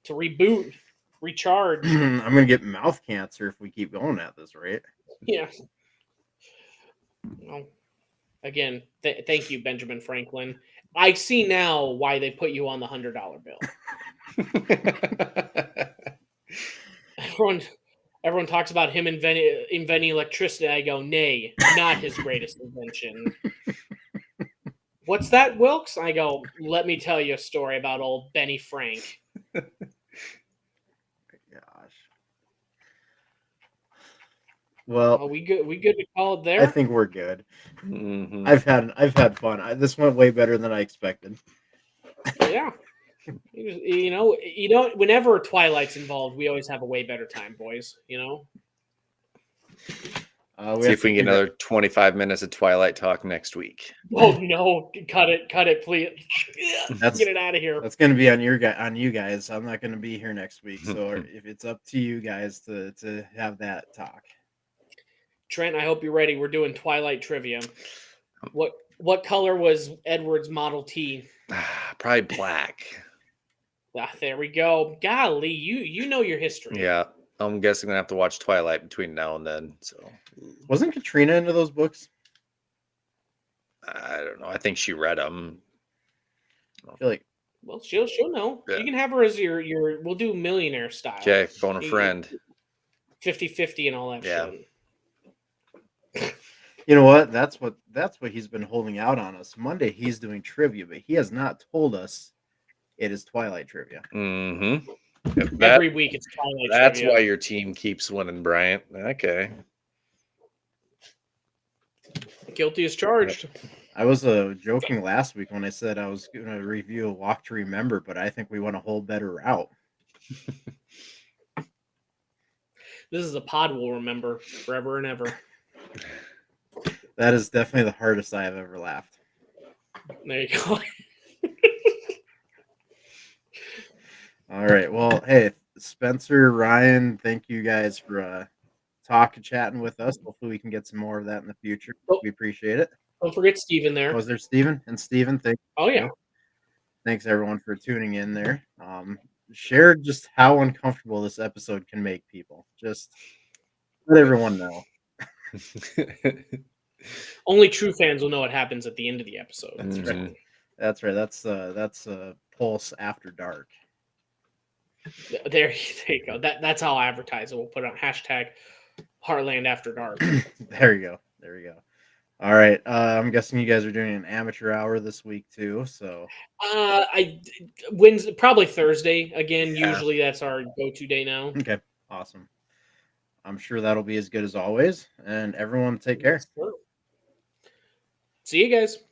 Speaker 2: reboot, recharge.
Speaker 1: I'm gonna get mouth cancer if we keep going at this rate.
Speaker 2: Yeah. Well, again, thank you, Benjamin Franklin. I see now why they put you on the $100 bill. Everyone talks about him inventing electricity. I go, nay, not his greatest invention. What's that, Wilkes? I go, let me tell you a story about old Benny Frank.
Speaker 1: Gosh. Well,
Speaker 2: are we good? We good to call it there?
Speaker 1: I think we're good. Mm-hmm. I've had fun. This went way better than I expected.
Speaker 2: Yeah. You know, whenever Twilight's involved, we always have a way better time, boys. You know.
Speaker 3: See if we can get another 25 minutes of Twilight talk next week.
Speaker 2: Oh no! Cut it, please. Get it out of here.
Speaker 1: That's going to be on you guys. I'm not going to be here next week, so if it's up to you guys to have that talk.
Speaker 2: Trent, I hope you're ready. We're doing Twilight trivia. What color was Edward's Model T?
Speaker 3: Probably black.
Speaker 2: There we go. Golly, you know your history.
Speaker 3: Yeah, I'm guessing I'm gonna have to watch Twilight between now and then. So,
Speaker 1: wasn't Katrina into those books?
Speaker 3: I don't know. I think she read them.
Speaker 1: I feel like.
Speaker 2: Well, she'll know. Yeah. You can have her as your. We'll do millionaire style.
Speaker 3: Okay, phone a friend.
Speaker 2: 50-50 and all that shit.
Speaker 1: You know what? That's what he's been holding out on us. Monday he's doing trivia, but he has not told us it is Twilight trivia.
Speaker 3: Mm-hmm.
Speaker 2: Every week it's Twilight trivia.
Speaker 3: That's why your team keeps winning, Bryant. Okay.
Speaker 2: Guilty as charged.
Speaker 1: I was joking last week when I said I was going to review a Walk to Remember, but I think we went a whole better route.
Speaker 2: This is a pod we'll remember forever and ever.
Speaker 1: That is definitely the hardest I have ever laughed.
Speaker 2: There you go.
Speaker 1: All right. Well, hey, Spencer, Ryan, thank you guys for chatting with us. Hopefully we can get some more of that in the future. We appreciate it.
Speaker 2: Don't forget Steven there.
Speaker 1: Was there Steven? And Steven, thank you.
Speaker 2: Oh, yeah.
Speaker 1: Thanks, everyone, for tuning in there. Share just how uncomfortable this episode can make people. Just let everyone know.
Speaker 2: Only true fans will know what happens at the end of the episode.
Speaker 1: That's
Speaker 3: Mhm.
Speaker 1: right. That's right. That's Pulse After Dark.
Speaker 2: There you go. That's how I'll advertise it. We'll put on hashtag Heartland After Dark.
Speaker 1: There you go. There we go. All right. I'm guessing you guys are doing an amateur hour this week too. So
Speaker 2: I Wednesday, probably Thursday again.
Speaker 3: Yeah.
Speaker 2: Usually that's our go-to day now.
Speaker 1: okay, awesome. I'm sure that'll be as good as always. And everyone, take care.
Speaker 2: See you guys.